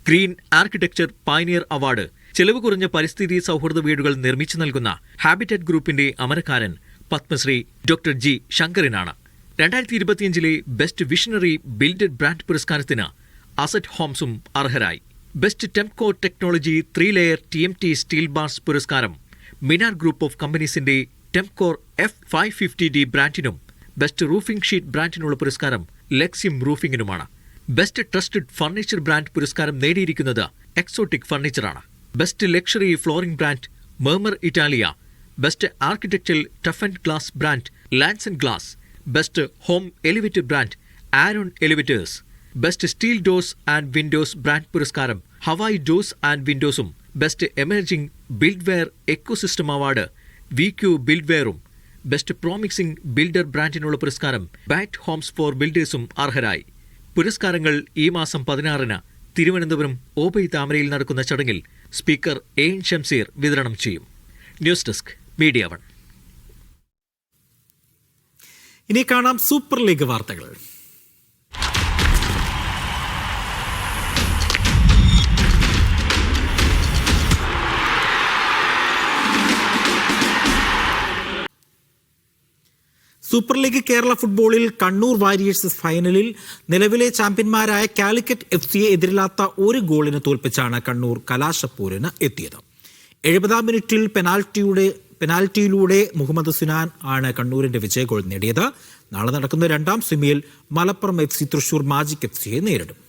Speaker 18: ഗ്രീൻ ആർക്കിടെക്ചർ പയനിയർ അവാർഡ് ചെലവ് കുറഞ്ഞ പരിസ്ഥിതി സൗഹൃദ വീടുകൾ നിർമ്മിച്ചു നൽകുന്ന ഹാബിറ്ററ്റ് ഗ്രൂപ്പിന്റെ അമരക്കാരൻ പത്മശ്രീ ഡോക്ടർ G. ശങ്കറിനാണ്. 2025 ബെസ്റ്റ് വിഷണറി ബിൽഡഡ് ബ്രാൻഡ് പുരസ്കാരത്തിന് അസറ്റ് ഹോംസും അർഹരായി. Best Temco technology 3 layer TMT steel bars പുരസ്കാരം മിനാർ ഗ്രൂപ്പ് ഓഫ് കമ്പനീസിന്റെ ടെംകോർ F550D ബ്രാൻഡിനും ബെസ്റ്റ് റൂഫിംഗ് ഷീറ്റ് ബ്രാൻഡിനുള്ള പുരസ്കാരം ലെക്സിം റൂഫിംഗിനുമാണ്. ബെസ്റ്റ് ട്രസ്റ്റഡ് ഫർണിച്ചർ ബ്രാൻഡ് പുരസ്കാരം നേടിയിരിക്കുന്നത് എക്സോട്ടിക് ഫർണിച്ചറാണ്. Best luxury flooring brand Marmer Italia, best architectural tough and glass brand Lance and glass, best home elevator brand Aaron elevators, best steel doors and windows brand പുരസ്കാരം Hawaii doors and വിൻഡോസും, best emerging buildware ecosystem award VQ ബിൽഡ്വെയറും, best promising builder ബ്രാൻഡിനുള്ള പുരസ്കാരം Bat Holmes four ബിൽഡേഴ്സും അർഹരായി. പുരസ്കാരങ്ങൾ ഈ മാസം 16 Thiruvananthapuram obey താമരയിൽ നടക്കുന്ന ചടങ്ങിൽ സ്പീക്കർ AN ഷംസീർ വിതരണം ചെയ്യും. News desk, media one.
Speaker 1: ഇനി കാണാം സൂപ്പർ ലീഗ് വാർത്തകൾ. സൂപ്പർ ലീഗ് കേരള ഫുട്ബോളിൽ കണ്ണൂർ വാരിയേഴ്സ് ഫൈനലിൽ നിലവിലെ ചാമ്പ്യന്മാരായ കാലിക്കറ്റ് FCയെ എതിരില്ലാത്ത ഒരു ഗോളിന് തോൽപ്പിച്ചാണ് കണ്ണൂർ കലാശപ്പോരിന് എത്തിയത്. 70-ാം മിനിറ്റിൽ പെനാൽറ്റിയിലൂടെ മുഹമ്മദ് സുനാൻ ആണ് കണ്ണൂരിന്റെ വിജയ ഗോൾ നേടിയത്. നാളെ നടക്കുന്ന 2ാം സെമിയിൽ മലപ്പുറം FC തൃശൂർ മാജിക് FCയെ നേരിടും.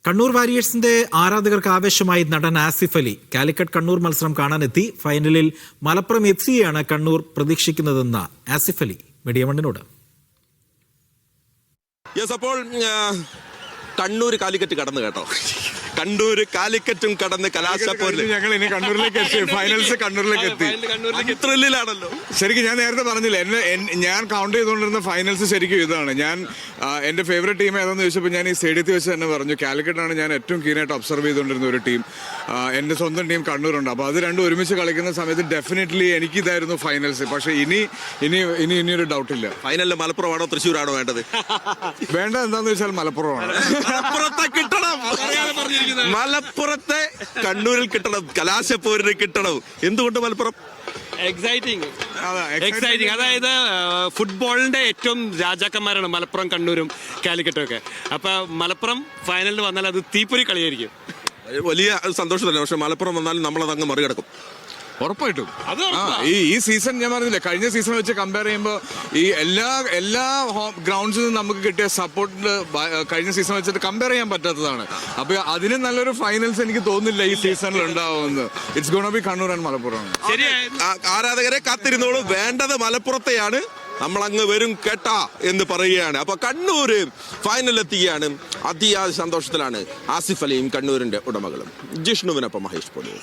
Speaker 1: കണ്ണൂർ വാരിയേഴ്സിന്റെ ആരാധകർക്ക് ആവേശമായി നടൻ ആസിഫ് അലി കാലിക്കറ്റ് കണ്ണൂർ മത്സരം കാണാനെത്തി. ഫൈനലിൽ മലപ്പുറം FCയാണ് കണ്ണൂർ പ്രതീക്ഷിക്കുന്നതെന്ന് ആസിഫ് അലി മീഡിയ വണ്ണിനോട്.
Speaker 24: അപ്പോൾ കണ്ണൂർ കാലിക്കറ്റ് കടന്നു കേട്ടോ. കണ്ണൂർ കാലിക്കറ്റും കടന്ന് കലാശപ്പോരിൽ
Speaker 25: ഞങ്ങൾ ഇനി കണ്ണൂരിലേക്ക് എത്തി. ഫൈനൽസ് കണ്ണൂരിലേക്ക് എത്തി.
Speaker 24: ത്രില്ലിലാണല്ലോ.
Speaker 25: ശരിക്കും ഞാൻ നേരത്തെ പറഞ്ഞില്ല, ഞാൻ കൗണ്ട് ചെയ്തുകൊണ്ടിരുന്ന ഫൈനൽസ് ശരിക്കും ഇതാണ്. ഞാൻ എൻ്റെ ഫേവറേറ്റ് ടീം ഏതാണെന്ന് ചോദിച്ചപ്പോൾ ഞാൻ ഈ സ്റ്റേഡിയത്തിൽ വെച്ച് തന്നെ പറഞ്ഞു കാലിക്കറ്റാണ് ഞാൻ ഏറ്റവും കീനായിട്ട് ഒബ്സർവ് ചെയ്തുകൊണ്ടിരുന്ന ഒരു ടീം. എൻ്റെ സ്വന്തം ടീം കണ്ണൂരുണ്ട്. അപ്പോൾ അത് രണ്ടും ഒരുമിച്ച് കളിക്കുന്ന സമയത്ത് ഡെഫിനറ്റ്ലി എനിക്കിതായിരുന്നു ഫൈനൽസ്. പക്ഷേ ഇനിയൊരു ഡൗട്ടില്ല.
Speaker 24: ഫൈനലിൽ മലപ്പുറമാണോ തൃശ്ശൂരാണോ വേണ്ടത്?
Speaker 25: വേണ്ടത് എന്താണെന്ന് വെച്ചാൽ മലപ്പുറമാണ്.
Speaker 24: മലപ്പുറത്തെ കണ്ണൂരിൽ കിട്ടണം, കലാശപ്പോരിന് കിട്ടണം. എന്തുകൊണ്ട് മലപ്പുറം?
Speaker 26: എക്സൈറ്റിംഗ്. അതായത് ഫുട്ബോളിന്റെ ഏറ്റവും രാജാക്കന്മാരാണ് മലപ്പുറം, കണ്ണൂരും കാലിക്കറ്റും ഒക്കെ. അപ്പൊ മലപ്പുറം ഫൈനലിൽ വന്നാൽ അത് തീപ്പൊരി കളിയായിരിക്കും.
Speaker 24: വലിയ സന്തോഷം തന്നെ. പക്ഷെ മലപ്പുറം വന്നാലും നമ്മളത് അങ്ങ് മറികടക്കും.
Speaker 25: ഉറപ്പായിട്ടും ഈ സീസൺ ഞാൻ പറഞ്ഞില്ലേ, കഴിഞ്ഞ സീസൺ വെച്ച് കമ്പയർ ചെയ്യുമ്പോൾ ഈ എല്ലാ ഗ്രൗണ്ട്സിൽ നിന്നും നമുക്ക് കിട്ടിയ സപ്പോർട്ട് കഴിഞ്ഞ സീസൺ വെച്ചിട്ട് കമ്പയർ ചെയ്യാൻ പറ്റാത്തതാണ്. അപ്പൊ അതിന് നല്ലൊരു ഫൈനൽസ് എനിക്ക് തോന്നുന്നില്ല ഈ സീസണിൽ ഉണ്ടാവുമെന്ന്. It's gonna B Kannur and Malappuram.
Speaker 24: ആരാധകരെ കാത്തിരുന്നോളൂ, വേണ്ടത് മലപ്പുറത്തെയാണ്. നമ്മളങ്ങ് വരും കേട്ടാ എന്ന് പറയുകയാണ്. അപ്പൊ കണ്ണൂര് ഫൈനലിലെത്തുകയാണ്. അതിയായ സന്തോഷത്തിലാണ് ആസിഫ് അലിയും കണ്ണൂരിന്റെ ഉടമകളും. ജിഷ്ണുവിനൊപ്പം മഹേഷ് പൊടി.